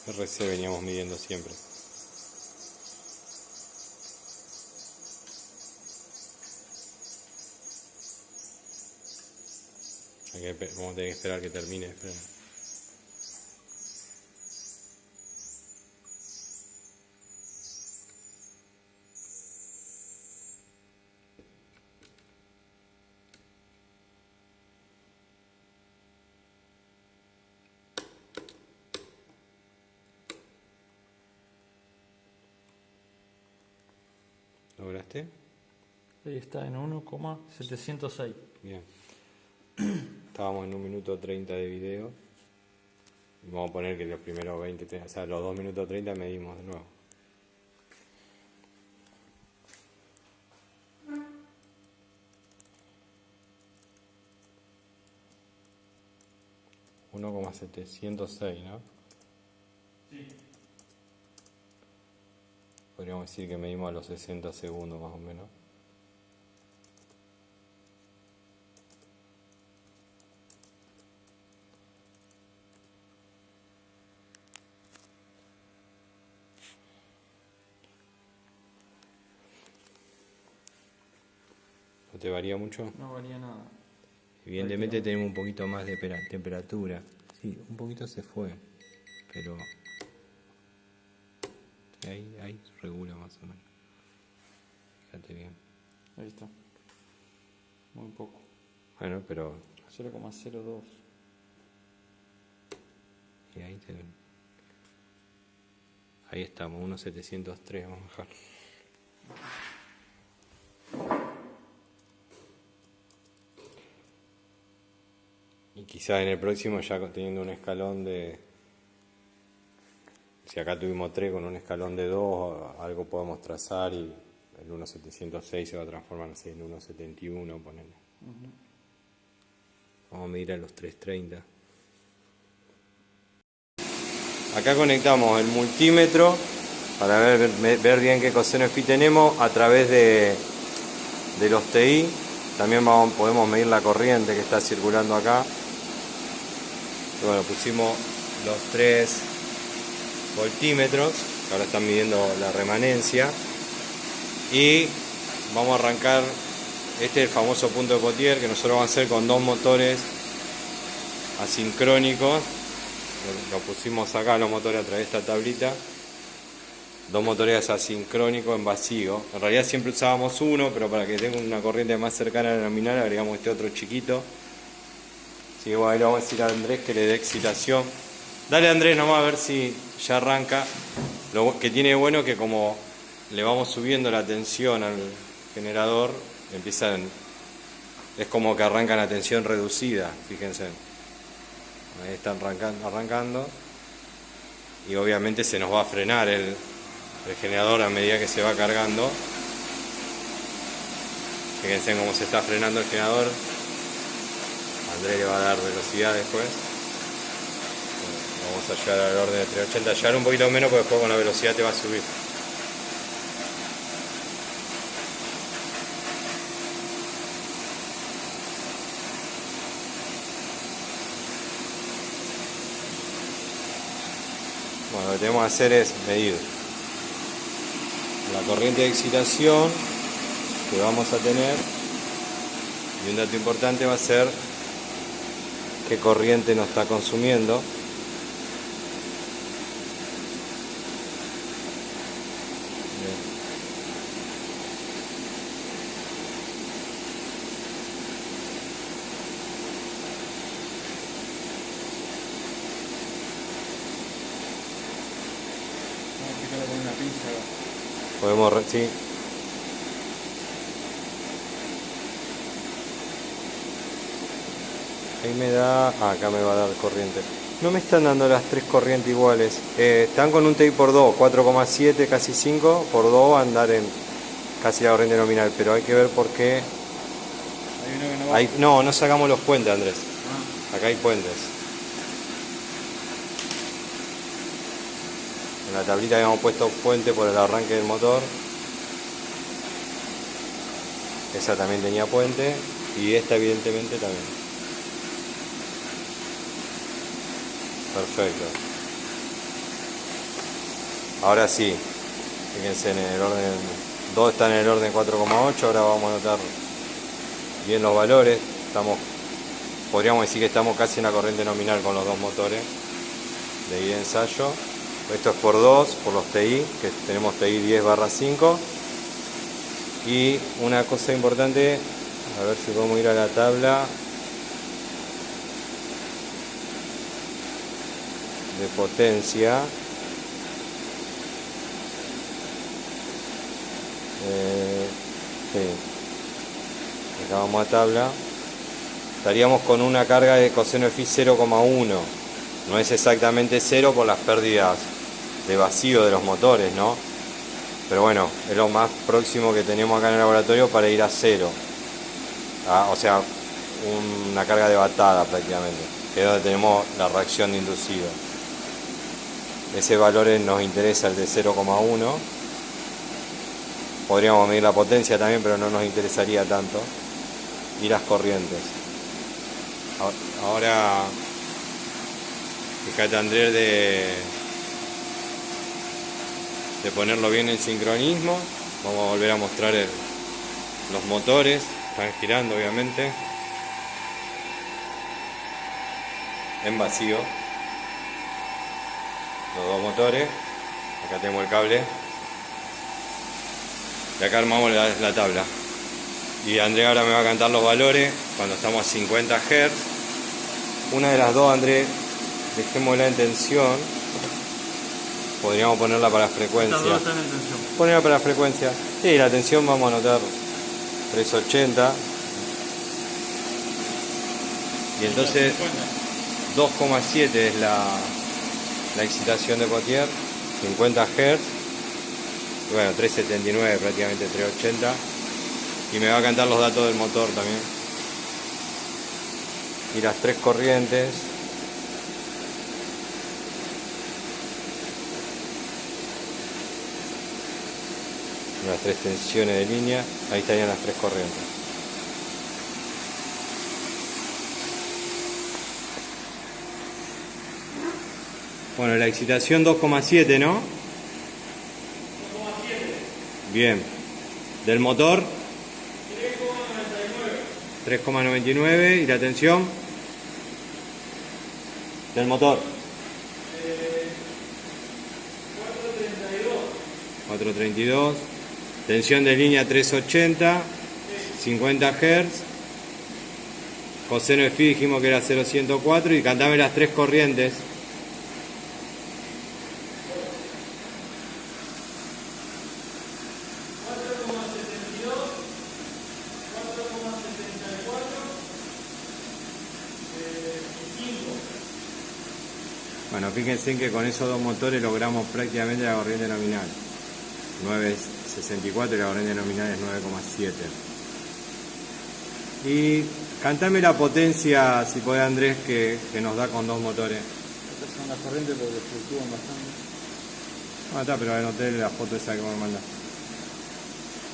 RC veníamos midiendo siempre. Vamos a tener que esperar que termine de frenar. ¿Lograste? Ahí está en 1,706. Bien. Estábamos en 1 minuto 30 de video. Y vamos a poner que los primeros 20, o sea, los 2 minutos 30 medimos de nuevo. $1,706, ¿no? Sí. Podríamos decir que medimos a los 60 segundos más o menos. ¿No te varía mucho? No varía nada. Evidentemente tenemos un poquito más de temperatura. Sí, un poquito se fue, pero ahí regula más o menos. Fíjate bien. Ahí está. Muy poco. Bueno, pero 0,02. y ahí estamos, 1,703, vamos a dejar. Y quizás en el próximo ya teniendo un escalón de... Si acá tuvimos 3 con un escalón de 2, algo podemos trazar y el 1,706 se va a transformar en 1,71, ponele. Vamos a medir a los 330. Acá conectamos el multímetro para ver bien qué coseno phi tenemos a través de los TI. También podemos medir la corriente que está circulando acá. Y bueno, pusimos los 3 voltímetros, que ahora están midiendo la remanencia. Y vamos a arrancar, este es el famoso punto de Potier, que nosotros vamos a hacer con 2 motores asincrónicos lo pusimos acá los motores a través de esta tablita. Dos motores asincrónicos en vacío. En realidad siempre usábamos uno, pero para que tenga una corriente más cercana a la nominal agregamos este otro chiquito. Así que bueno, ahí le vamos a decir a Andrés que le dé excitación. Dale Andrés nomás a ver si ya arranca. Lo que tiene bueno que como le vamos subiendo la tensión al generador, es como que arranca la tensión reducida, fíjense. Ahí están arrancando. Y obviamente se nos va a frenar el generador a medida que se va cargando. Fíjense cómo se está frenando el generador. Andrés le va a dar velocidad después. Vamos a llegar al orden de 380, llegar un poquito menos porque después con la velocidad te va a subir. Bueno, lo que tenemos que hacer es medir la corriente de excitación que vamos a tener, y un dato importante va a ser qué corriente nos está consumiendo. Con una pinza. Podemos, sí. Ahí me da, acá me va a dar corriente. No me están dando las tres corrientes iguales. Están con un TI por 2, 4,7, casi 5. Por 2 va a andar en casi la corriente nominal, pero hay que ver por qué. Hay uno que no va. No, no sacamos los puentes, Andrés. Acá hay puentes. En la tablita habíamos puesto puente por el arranque del motor. Esa también tenía puente. Y esta evidentemente también. Perfecto. Ahora sí. Fíjense en el orden. 2 está en el orden 4,8. Ahora vamos a anotar bien los valores. Podríamos decir que estamos casi en la corriente nominal con los dos motores de ida de ensayo. Esto es por 2, por los TI, que tenemos TI 10/5. Y una cosa importante, a ver si podemos ir a la tabla de potencia. Sí. Acá vamos a tabla. Estaríamos con una carga de coseno de phi 0,1. No es exactamente 0 por las pérdidas de vacío de los motores, ¿no? Pero bueno, es lo más próximo que tenemos acá en el laboratorio para ir a 0. O sea, una carga de batada prácticamente, que es donde tenemos la reacción de inducido. Ese valor nos interesa, el de 0,1. Podríamos medir la potencia también, pero no nos interesaría tanto. Y las corrientes. Ahora, fíjate Andrés de ponerlo bien en sincronismo. Vamos a volver a mostrar los motores. Están girando obviamente. En vacío. Los dos motores. Acá tenemos el cable. Y acá armamos la tabla. Y Andrés ahora me va a cantar los valores cuando estamos a 50 Hz. Una de las dos, Andrés, dejémosla en tensión. Podríamos ponerla para frecuencia. Estas dos están en tensión. Ponerla para frecuencia. Sí, la tensión vamos a anotar 380. Y entonces 2,7 es la excitación de Potier. 50 Hz. Y bueno, 379 prácticamente 380. Y me va a cantar los datos del motor también. Y las tres corrientes. Las tres tensiones de línea. Ahí estarían las tres corrientes. Bueno, la excitación 2,7, ¿no? 2,7. Bien. Del motor 3,99. ¿Y la tensión del motor? 432. Tensión de línea 380, 50 Hz. Coseno de phi dijimos que era 0,104 y cantame las tres corrientes. Bueno, fíjense que con esos dos motores logramos prácticamente la corriente nominal. 9,64 y la corriente nominal es 9,7. Y cantame la potencia, si podés, Andrés, que nos da con dos motores. Estas son las corrientes porque fluctúan bastante. Ah, está, pero anoté la foto esa que me mandaste.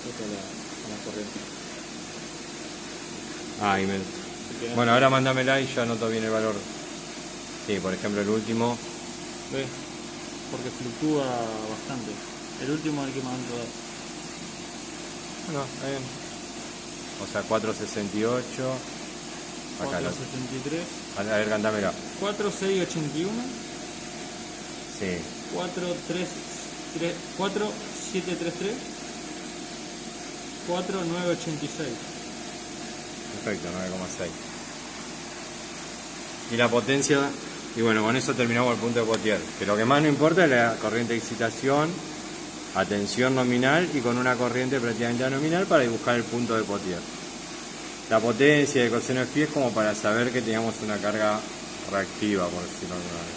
Esta es la corriente. Ah, bueno, ahora mándamela y yo anoto bien el valor. Sí, por ejemplo, el último. ¿Ves? Porque fluctúa bastante. El último es el que más alto da. Bueno, está bien. O sea, 468. Acá 473. A ver, cantámela. 4681. Sí. 4733. 4986. Perfecto, 9,6. Y la potencia, y bueno, con eso terminamos el punto de Potier. Que lo que más nos importa es la corriente de excitación a tensión nominal y con una corriente prácticamente nominal para buscar el punto de Potier. La potencia de coseno de phi es como para saber que teníamos una carga reactiva, por decirlo de alguna manera.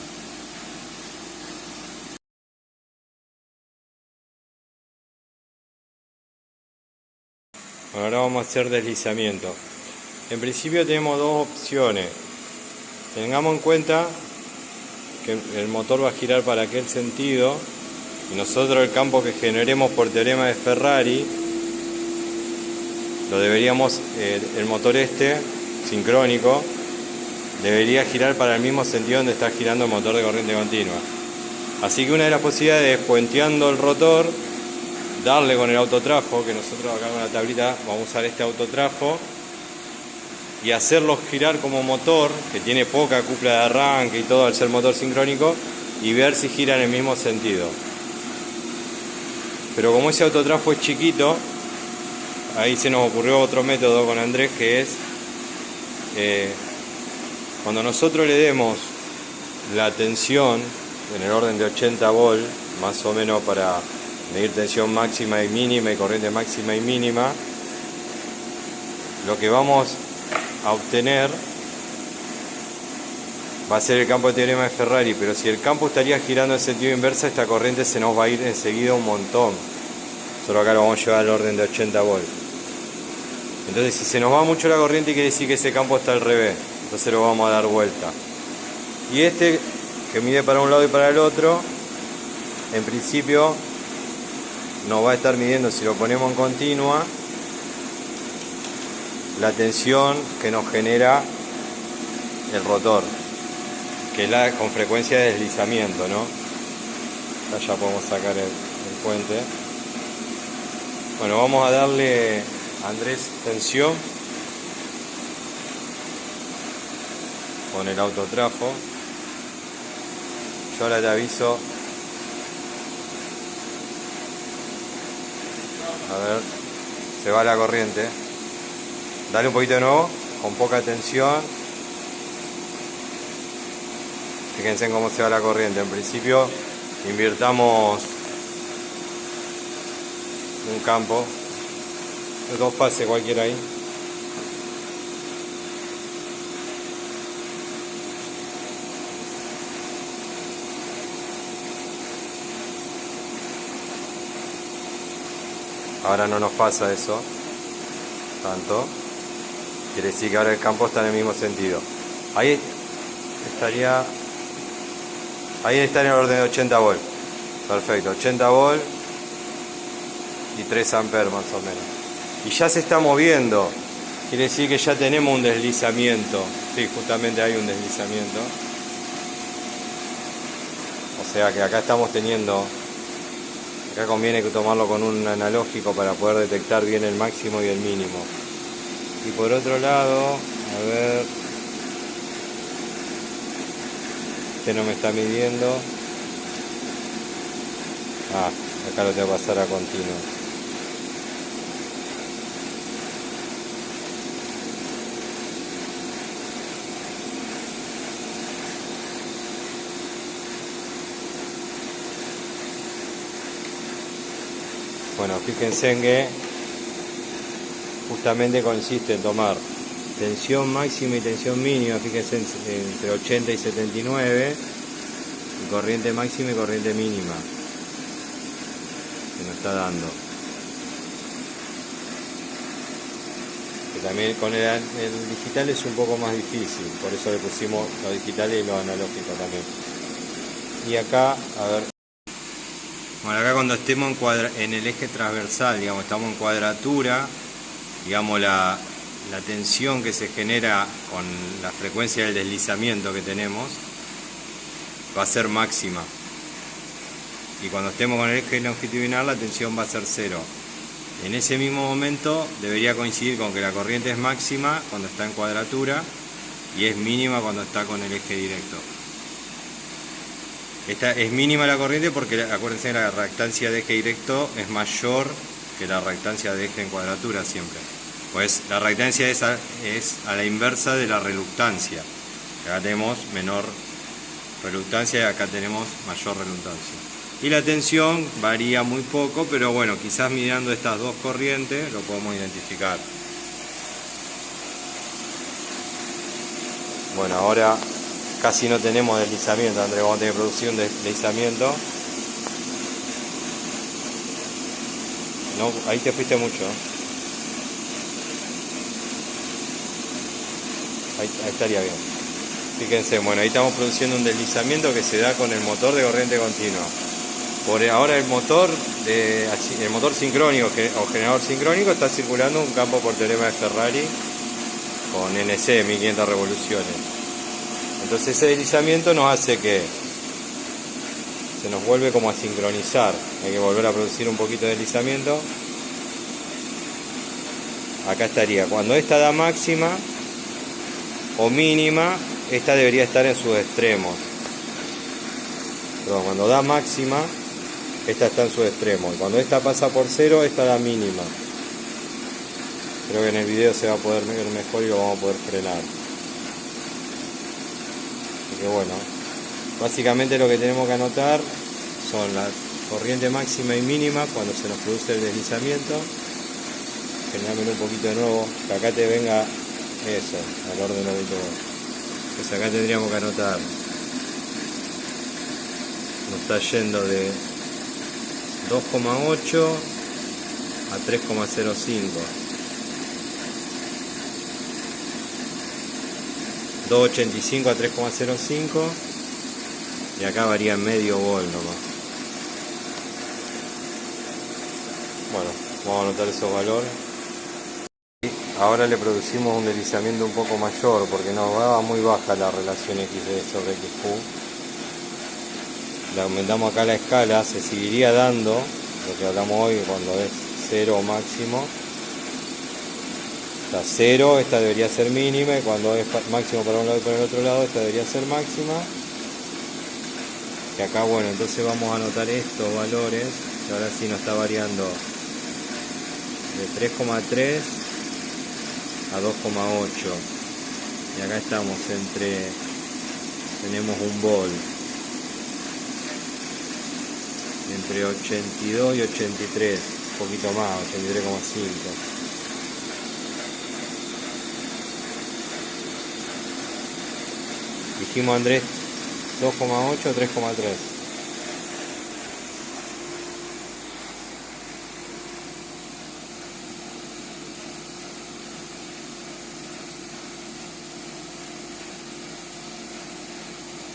Bueno, ahora vamos a hacer deslizamiento. En principio tenemos dos opciones. Tengamos en cuenta que el motor va a girar para aquel sentido y nosotros el campo que generemos por teorema de Ferrari lo deberíamos, el motor sincrónico debería girar para el mismo sentido donde está girando el motor de corriente continua. Así que una de las posibilidades es, puenteando el rotor, darle con el autotrafo, que nosotros acá con la tablita vamos a usar este autotrafo, y hacerlo girar como motor, que tiene poca cupla de arranque y todo al ser motor sincrónico, y ver si gira en el mismo sentido. Pero como ese autotrafo es chiquito, ahí se nos ocurrió otro método con Andrés, que es cuando nosotros le demos la tensión en el orden de 80 volt, más o menos para medir tensión máxima y mínima y corriente máxima y mínima, lo que vamos a obtener va a ser el campo de teorema de Ferrari, pero si el campo estaría girando en sentido inverso, esta corriente se nos va a ir enseguida un montón. Solo acá lo vamos a llevar al orden de 80 volt. Entonces, si se nos va mucho la corriente, quiere decir que ese campo está al revés, entonces lo vamos a dar vuelta. Y este, que mide para un lado y para el otro, en principio nos va a estar midiendo, si lo ponemos en continua, la tensión que nos genera el rotor, que es la con frecuencia de deslizamiento, ¿no? Acá ya podemos sacar el puente. Bueno, vamos a darle, Andrés, tensión con el autotrafo. Yo ahora te aviso. A ver, se va la corriente. Dale un poquito de nuevo, con poca tensión. Fíjense en cómo se va la corriente. En principio, invirtamos un campo de dos fases cualquiera ahí. Ahora no nos pasa eso tanto. Quiere decir que ahora el campo está en el mismo sentido. Ahí estaría en el orden de 80 volt. Perfecto, 80 volt y 3 amperes más o menos. Y ya se está moviendo. Quiere decir que ya tenemos un deslizamiento. Sí, justamente hay un deslizamiento. O sea que acá estamos teniendo... Acá conviene tomarlo con un analógico para poder detectar bien el máximo y el mínimo. Y por otro lado, a ver, este no me está midiendo. Ah, Acá lo tengo que pasar a continuo. Bueno, fíjense en que justamente consiste en tomar tensión máxima y tensión mínima, fíjense entre 80 y 79, y corriente máxima y corriente mínima que nos está dando. Que también con el digital es un poco más difícil, por eso le pusimos lo digital y lo analógico también. Y acá, a ver. Bueno, acá cuando estemos en el eje transversal, digamos, estamos en cuadratura, digamos, la tensión que se genera con la frecuencia del deslizamiento que tenemos va a ser máxima. Y cuando estemos con el eje longitudinal, la tensión va a ser 0. En ese mismo momento debería coincidir con que la corriente es máxima cuando está en cuadratura y es mínima cuando está con el eje directo. Esta es mínima la corriente porque acuérdense que la reactancia de eje directo es mayor que la reactancia de eje en cuadratura siempre. Pues la reactancia es a la inversa de la reluctancia. Acá tenemos menor reluctancia y acá tenemos mayor reluctancia. Y la tensión varía muy poco, pero bueno, quizás mirando estas dos corrientes lo podemos identificar. Bueno, ahora casi no tenemos deslizamiento, Andrés, vamos a tener que producir un deslizamiento. No, ahí te fuiste mucho. Ahí estaría bien. Fíjense, bueno, ahí estamos produciendo un deslizamiento que se da con el motor de corriente continua. Por ahora el motor sincrónico o generador sincrónico está circulando un campo por teorema de Ferrari con NC, 1500 revoluciones. Entonces ese deslizamiento nos hace que se nos vuelve como a sincronizar. Hay que volver a producir un poquito de deslizamiento. Acá estaría. Cuando esta da máxima o mínima, esta debería estar en sus extremos. Perdón, cuando da máxima, esta está en sus extremos. Y cuando esta pasa por 0, esta da mínima. Creo que en el video se va a poder ver mejor y lo vamos a poder frenar. Así que bueno, básicamente lo que tenemos que anotar son la corriente máxima y mínima cuando se nos produce el deslizamiento. Generámelo un poquito de nuevo, que acá te venga eso, al orden de todo. Pues acá tendríamos que anotar. Nos está yendo de 2,8 a 3,05. 2,85 a 3,05 y acá varía medio volt nomás. Bueno, vamos a anotar esos valores. Ahora le producimos un deslizamiento un poco mayor porque nos daba muy baja la relación XD sobre XQ. Le aumentamos acá la escala, se seguiría dando lo que hablamos hoy cuando es 0 o máximo. Está 0, esta debería ser mínima, y cuando es máximo para un lado y para el otro lado, esta debería ser máxima. Y acá, bueno, entonces vamos a anotar estos valores, que ahora sí nos está variando de 3,3 a 2,8. Y acá estamos tenemos un volt entre 82 y 83, un poquito más, 83,5. Dijimos, Andrés, 2,8 o 3,3.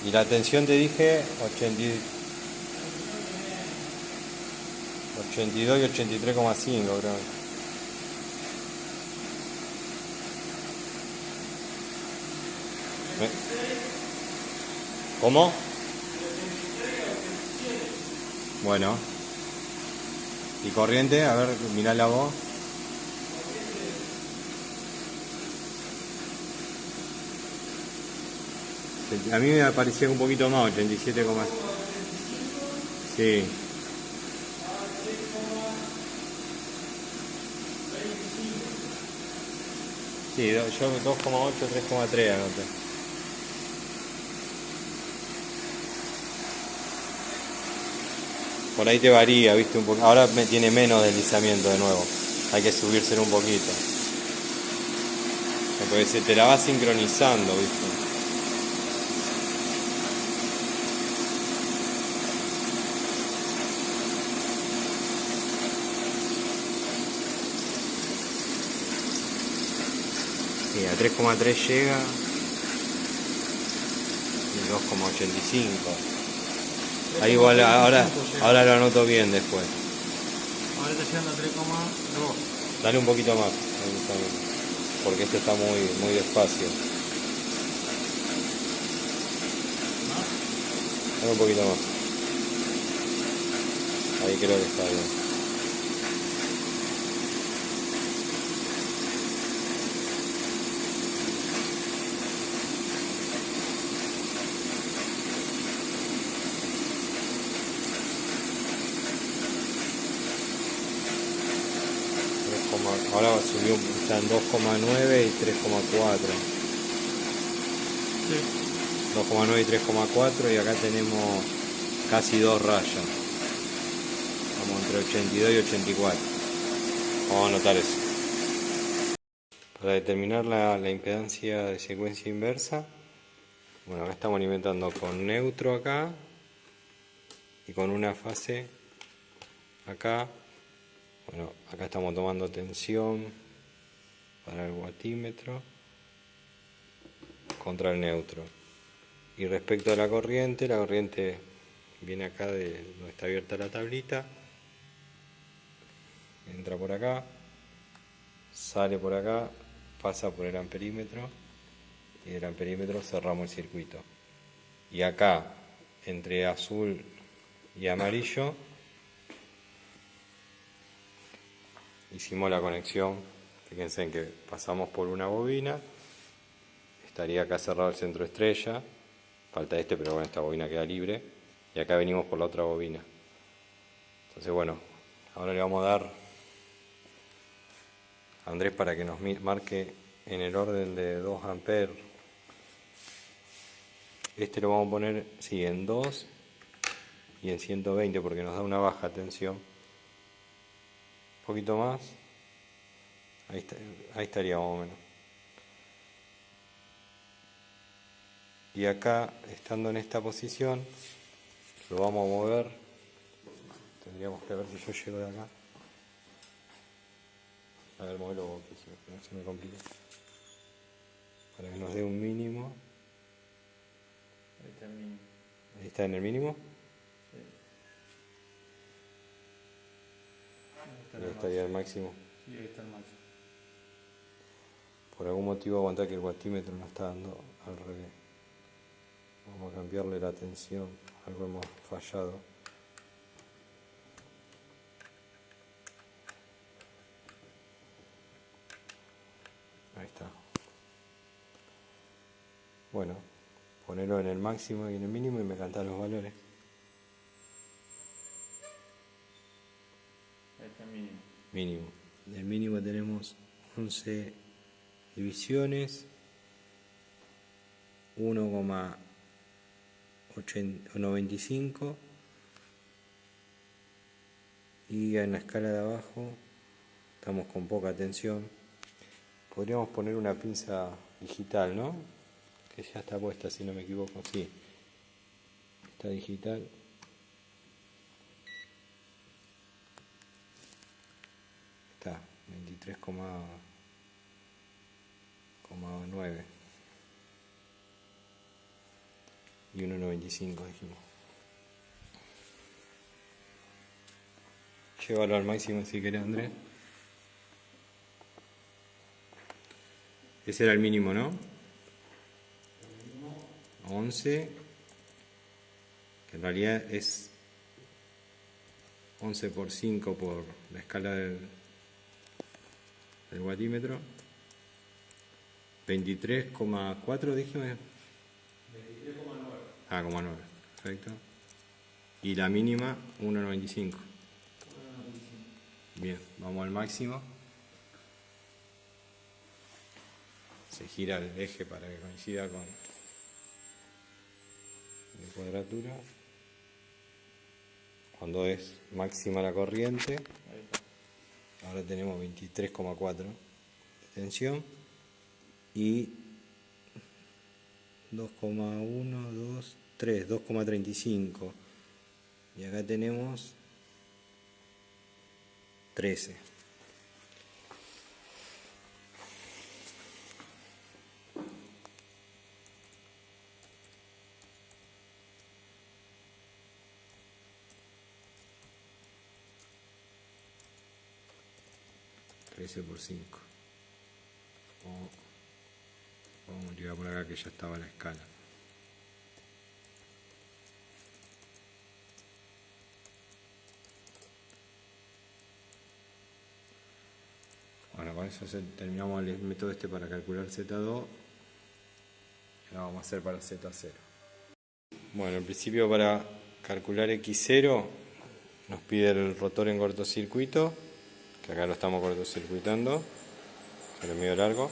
Y la tensión te dije 82 y 83,5, creo. ¿Cómo? Bueno. ¿Y corriente? A ver, mirá la voz. A mí me parecía un poquito más, 87, sí. Sí, yo 2,8, 3,3 anoté. Por ahí te varía, viste, un poco. Ahora me tiene menos deslizamiento de nuevo. Hay que subírselo un poquito. Porque se te la va sincronizando, viste. Sí, a 3,3 llega y 2,85. Ahí igual, ahora lo anoto bien después. Ahora está llegando a 3,2. Dale un poquito más, porque esto está muy despacio. Dale un poquito más. Ahí creo que está bien. Ahora subió, está en 2,9 y 3,4. Sí. 2,9 y 3,4 y acá tenemos casi 2 rayas. Estamos entre 82 y 84. Vamos a anotar eso. Para determinar la impedancia de secuencia inversa, bueno, acá estamos alimentando con neutro acá y con una fase acá. Bueno, acá estamos tomando tensión para el watímetro contra el neutro. Y respecto a la corriente viene acá de donde está abierta la tablita, entra por acá, sale por acá, pasa por el amperímetro y del amperímetro cerramos el circuito. Y acá, entre azul y amarillo, hicimos la conexión. Fíjense en que pasamos por una bobina, estaría acá cerrado el centro estrella, falta este, pero bueno, esta bobina queda libre, y acá venimos por la otra bobina. Entonces bueno, ahora le vamos a dar a Andrés para que nos marque en el orden de 2 amperes. Este lo vamos a poner, sí, en 2 y en 120 porque nos da una baja tensión. Un poquito más. Ahí estaría más o menos. Y acá, estando en esta posición, lo vamos a mover. Tendríamos que ver si yo llego de acá. A ver, modelo vos, que no se me complique. Para que nos dé un mínimo. Ahí está el mínimo. Ahí está en el mínimo. Sí. Ahí estaría el máximo. Sí, ahí está el máximo. Por algún motivo aguantar que el watímetro no está dando al revés. Vamos a cambiarle la tensión. Algo hemos fallado. Ahí está. Bueno, ponerlo en el máximo y en el mínimo y me cantan los valores. Ahí está el mínimo. Mínimo. Del mínimo tenemos 11 divisiones, 1,95 y en la escala de abajo estamos con poca tensión. Podríamos poner una pinza digital, ¿no? Que ya está puesta, si no me equivoco. Sí, está digital. Está 23,9 y 1,95 dijimos. Llévalo al máximo si querés, Andrés. Ese era el mínimo, ¿no? 11, que en realidad es 11 por 5 por la escala del watímetro. 23,4 dijimos. 23,9. Ah, 0,9, perfecto. Y la mínima 1,95. Bien, vamos al máximo. se gira el eje para que coincida con la cuadratura. Cuando es máxima la corriente, ahora tenemos 23,4 de tensión y 2,1, 2, 3, 2,35 y acá tenemos 13. Por 5. Vamos a llegar por acá que ya estaba la escala. Bueno, con eso terminamos el método este para calcular Z2. Y ahora vamos a hacer para Z0. Bueno, en principio para calcular X0 nos pide el rotor en cortocircuito, que acá lo estamos cortocircuitando, que es medio largo,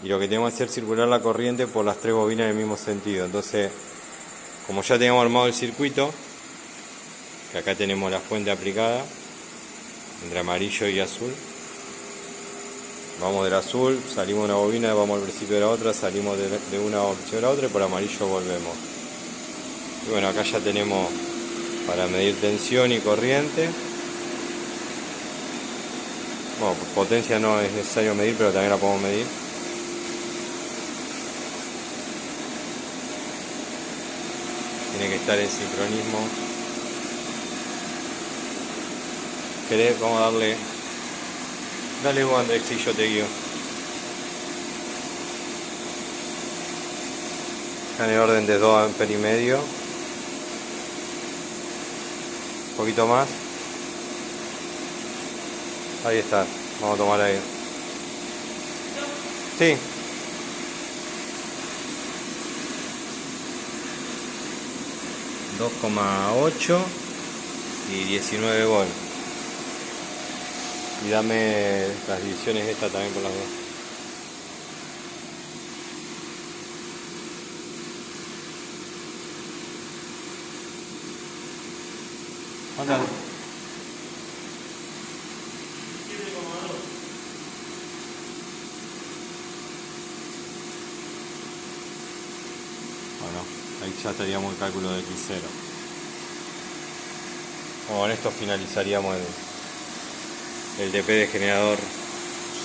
y lo que tenemos que hacer es circular la corriente por las 3 bobinas en el mismo sentido. Entonces, como ya tenemos armado el circuito, que acá tenemos la fuente aplicada entre amarillo y azul, vamos del azul, salimos de una bobina, vamos al principio de la otra, salimos de una opción a la otra y por amarillo volvemos. Y bueno, acá ya tenemos para medir tensión y corriente. Bueno, potencia no es necesario medir, pero también la podemos medir. Tiene que estar en sincronismo. ¿Querés? Vamos a darle. Dale vos, Andrés, y yo te guío. Está en el orden de 2 amperes y medio. Un poquito más. Ahí está, vamos a tomar aire. Sí. $2,8 y 19 volt. Y dame las divisiones estas también por las dos. ¿Cuántas? Bueno, ahí ya estaríamos el cálculo de X0. Bueno, con esto finalizaríamos el DP de generador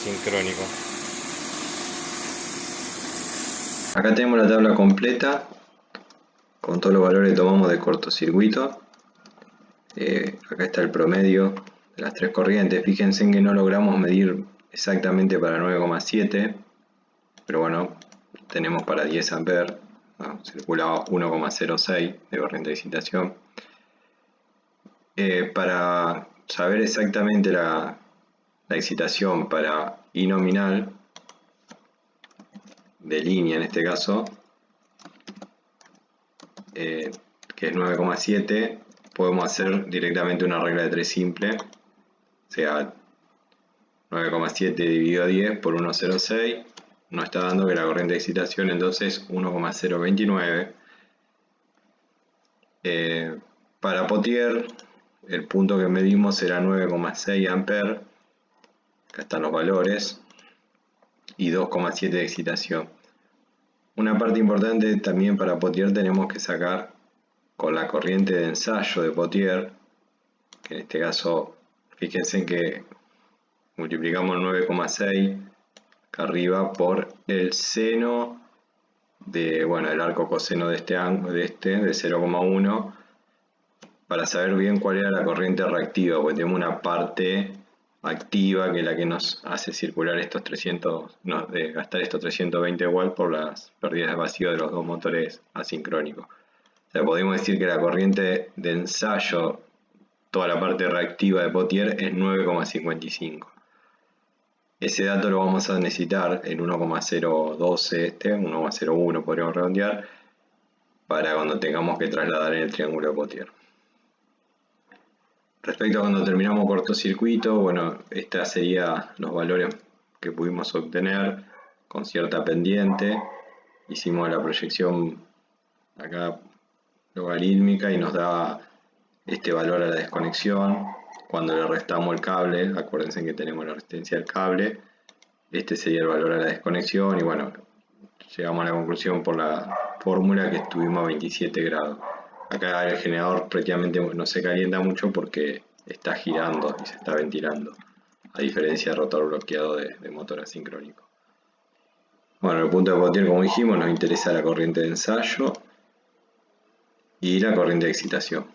sincrónico. Acá tenemos la tabla completa con todos los valores que tomamos de cortocircuito. Acá está el promedio de las 3 corrientes. Fíjense en que no logramos medir exactamente para 9,7, pero bueno, tenemos para 10 amperes. Circulaba 1,06 de corriente de excitación. Para saber exactamente la excitación para I nominal, de línea en este caso, que es 9,7, podemos hacer directamente una regla de 3 simple, o sea, 9,7 dividido a 10 por 1,06, nos está dando que la corriente de excitación entonces 1,029. Para Potier, el punto que medimos era 9,6 amperes, acá están los valores, y 2,7 de excitación. Una parte importante también para Potier tenemos que sacar con la corriente de ensayo de Potier, que en este caso, fíjense que multiplicamos 9,6 acá arriba por el seno de, bueno, el arco coseno de este ángulo, de 0,1, para saber bien cuál era la corriente reactiva, porque tenemos una parte activa que es la que nos hace circular estos 300, no, de gastar estos 320 watts por las pérdidas de vacío de los dos motores asincrónicos. O sea, podemos decir que la corriente de ensayo, toda la parte reactiva de Potier, es 9,55. Ese dato lo vamos a necesitar en 1,012, 1,01 podríamos redondear, para cuando tengamos que trasladar en el triángulo de Potier. Respecto a cuando terminamos cortocircuito, bueno, estos serían los valores que pudimos obtener con cierta pendiente. Hicimos la proyección acá logarítmica y nos daba este valor a la desconexión. Cuando le restamos el cable, acuérdense que tenemos la resistencia del cable, este sería el valor a la desconexión y bueno, llegamos a la conclusión por la fórmula que estuvimos a 27 grados. Acá el generador prácticamente no se calienta mucho porque está girando y se está ventilando, a diferencia del rotor bloqueado de motor asincrónico. Bueno, el punto de Pottier, como dijimos, nos interesa la corriente de ensayo y la corriente de excitación.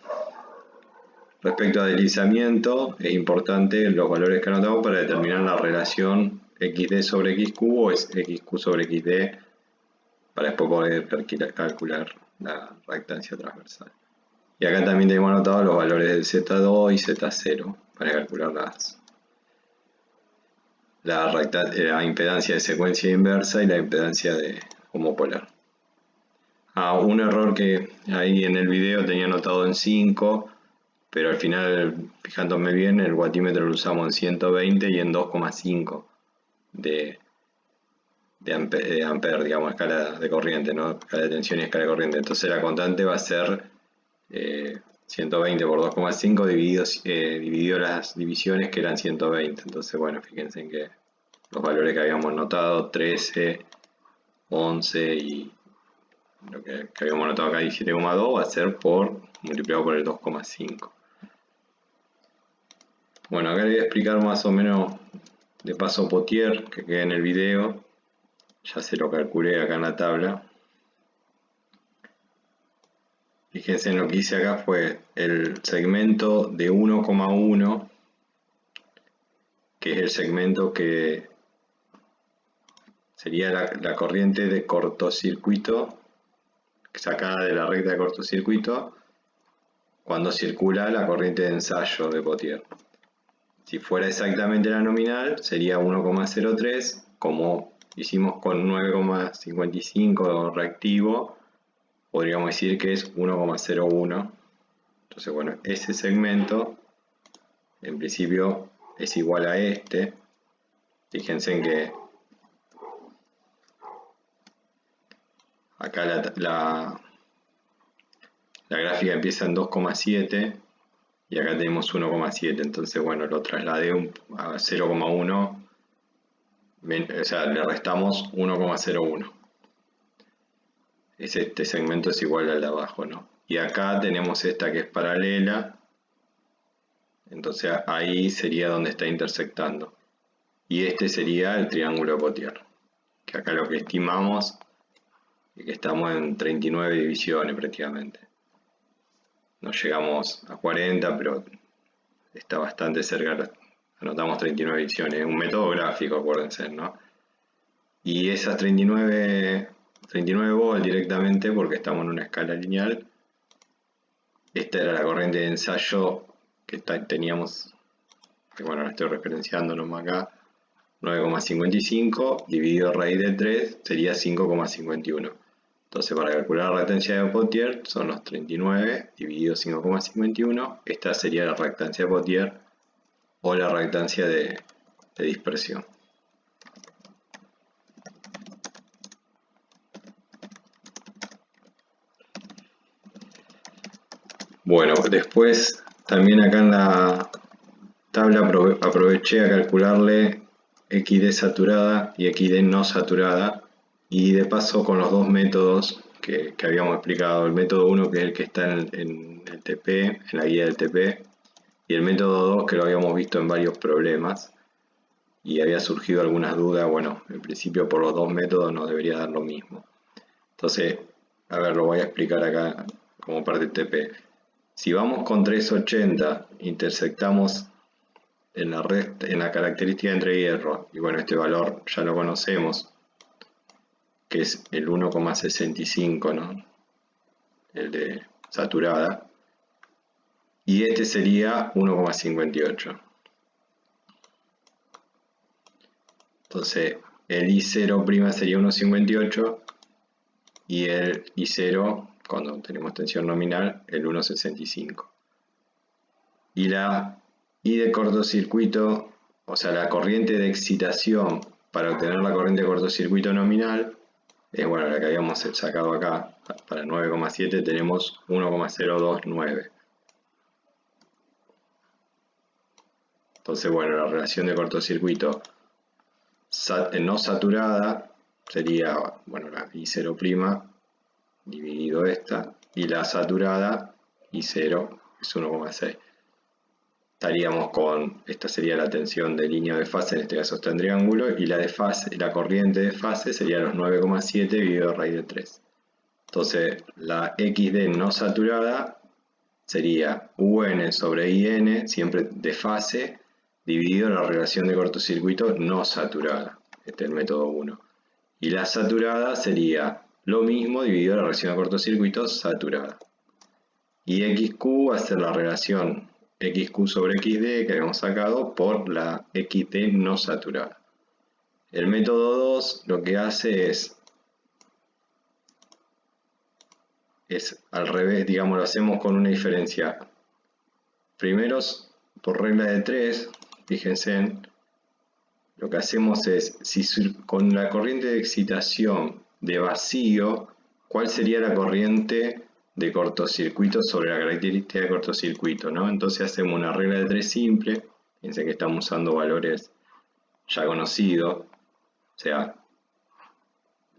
Respecto a deslizamiento, es importante los valores que anotamos para determinar la relación XD sobre XQ o XQ sobre XD, para después poder calcular la reactancia transversal. Y acá también tenemos anotados los valores del Z2 y Z0 para calcular la impedancia de secuencia inversa y la impedancia de homopolar. Un error que ahí en el video tenía anotado en 5, pero al final, fijándome bien, el watímetro lo usamos en 120 y en 2,5 de ampere, digamos, escala de corriente, ¿no? Escala de tensión y escala de corriente. Entonces la constante va a ser 120 por 2,5 dividido las divisiones que eran 120. Entonces, bueno, fíjense en que los valores que habíamos notado, 13, 11 y lo que habíamos notado acá, 17,2, va a ser multiplicado por el 2,5. Bueno, acá le voy a explicar más o menos de paso Pottier, que queda en el video. Ya se lo calculé acá en la tabla. Fíjense en lo que hice acá fue el segmento de 1,1, que es el segmento que sería la corriente de cortocircuito, sacada de la recta de cortocircuito, cuando circula la corriente de ensayo de Pottier. Si fuera exactamente la nominal, sería 1,03, como hicimos con 9,55 reactivo, podríamos decir que es 1,01. Entonces, bueno, ese segmento, en principio, es igual a este. Fíjense en que acá la gráfica empieza en 2,7 y acá tenemos 1,7. Entonces, bueno, lo trasladé a 0,1. O sea, le restamos 1,01. Este segmento es igual al de abajo, ¿no? Y acá tenemos esta que es paralela, entonces ahí sería donde está intersectando. Y este sería el triángulo de Pottier, que acá lo que estimamos es que estamos en 39 divisiones prácticamente. No llegamos a 40, pero está bastante cerca, anotamos 39 divisiones. Es un método gráfico, acuérdense, ¿no? Y esas 39 volts directamente, porque estamos en una escala lineal. Esta era la corriente de ensayo que teníamos, que bueno, la estoy referenciando nomás acá, 9,55 dividido raíz de 3 sería 5,51. Entonces, para calcular la reactancia de Pottier son los 39 dividido 5,51. Esta sería la reactancia de Pottier o la reactancia de dispersión. Bueno, después también acá en la tabla aproveché a calcularle XD saturada y XD no saturada, y de paso con los dos métodos que habíamos explicado, el método 1 que es el que está en el TP, en la guía del TP, y el método 2 que lo habíamos visto en varios problemas y había surgido algunas dudas. Bueno, en principio por los dos métodos nos debería dar lo mismo. Entonces, a ver, lo voy a explicar acá como parte del TP. Si vamos con 380, intersectamos en la característica entre hierro, y bueno, este valor ya lo conocemos, que es el 1,65, ¿no? El de saturada, y este sería 1,58. Entonces, el I0' sería 1,58 y el I0, cuando tenemos tensión nominal, el 1,65. Y la I de cortocircuito, o sea, la corriente de excitación para obtener la corriente de cortocircuito nominal, es bueno, la que habíamos sacado acá, para 9,7 tenemos 1,029. Entonces, bueno, la relación de cortocircuito no saturada sería, bueno, la I0' dividido esta, y la saturada I0 es 1,6. Estaríamos con, esta sería la tensión de línea de fase, en este caso está en triángulo, y la de fase, la corriente de fase sería los 9,7 dividido raíz de 3. Entonces, la XD no saturada sería UN sobre IN, siempre de fase, dividido la relación de cortocircuito no saturada. Este es el método 1. Y la saturada sería lo mismo dividido la relación de cortocircuito saturada. Y XQ va a ser la relación XQ sobre XD que habíamos sacado por la XD no saturada. El método 2 lo que hace es al revés, digamos, lo hacemos con una diferencia. Primero, por regla de 3, fíjense, lo que hacemos es, si con la corriente de excitación de vacío, ¿cuál sería la corriente de cortocircuito sobre la característica de cortocircuito, ¿no? Entonces hacemos una regla de 3 simple, fíjense que estamos usando valores ya conocidos, o sea,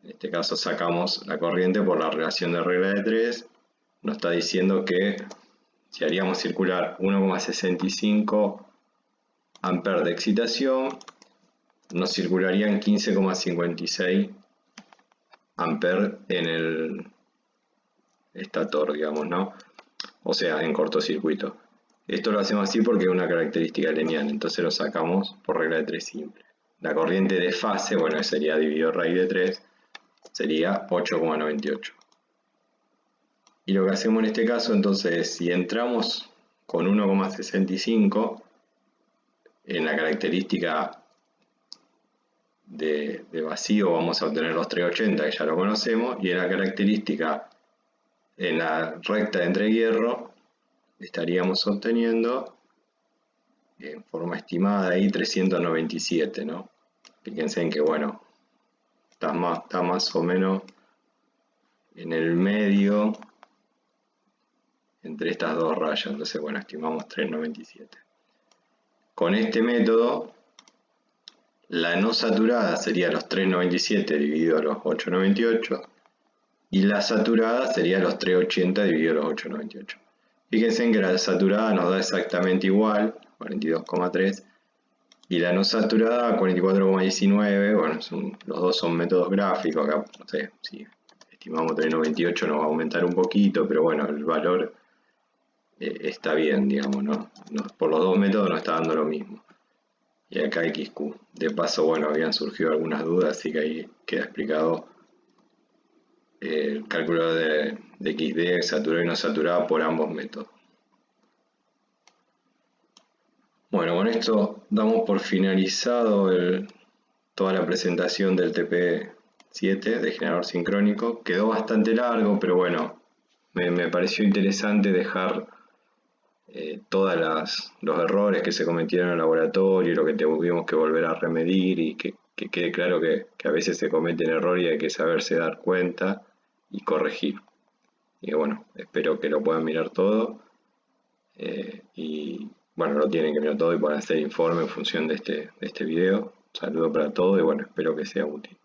en este caso sacamos la corriente por la relación de regla de 3, nos está diciendo que si haríamos circular 1,65 amperes de excitación, nos circularían 15,56 amperes en el estator, digamos, ¿no? O sea, en cortocircuito. Esto lo hacemos así porque es una característica lineal, entonces lo sacamos por regla de 3 simple. La corriente de fase, bueno, sería dividido raíz de 3, sería 8,98. Y lo que hacemos en este caso, entonces, es, si entramos con 1,65 en la característica de vacío, vamos a obtener los 380, que ya lo conocemos, y en la característica en la recta de entrehierro estaríamos obteniendo en forma estimada ahí 397, ¿no? Fíjense en que, bueno, está más o menos en el medio entre estas dos rayas, entonces, bueno, estimamos 397. Con este método, la no saturada sería los 397 dividido a los 898 y la saturada sería los 380 dividido a los 898. Fíjense en que la saturada nos da exactamente igual, 42,3, y la no saturada 44,19. Bueno, los dos son métodos gráficos, acá no sé, si estimamos 398 nos va a aumentar un poquito, pero bueno, el valor está bien, digamos, ¿no? Por los dos métodos nos está dando lo mismo. Y acá XQ. De paso, bueno, habían surgido algunas dudas, así que ahí queda explicado el cálculo de XD, saturado y no saturado, por ambos métodos. Bueno, con esto damos por finalizado toda la presentación del TP7 de generador sincrónico. Quedó bastante largo, pero bueno, me pareció interesante dejar todos los errores que se cometieron en el laboratorio, lo que tuvimos que volver a remedir y que quede claro que a veces se cometen errores y hay que saberse dar cuenta y corregir. Y bueno, espero que lo puedan mirar todo y bueno, lo tienen que mirar todo y puedan hacer informe en función de este video. Un saludo para todos y bueno, espero que sea útil.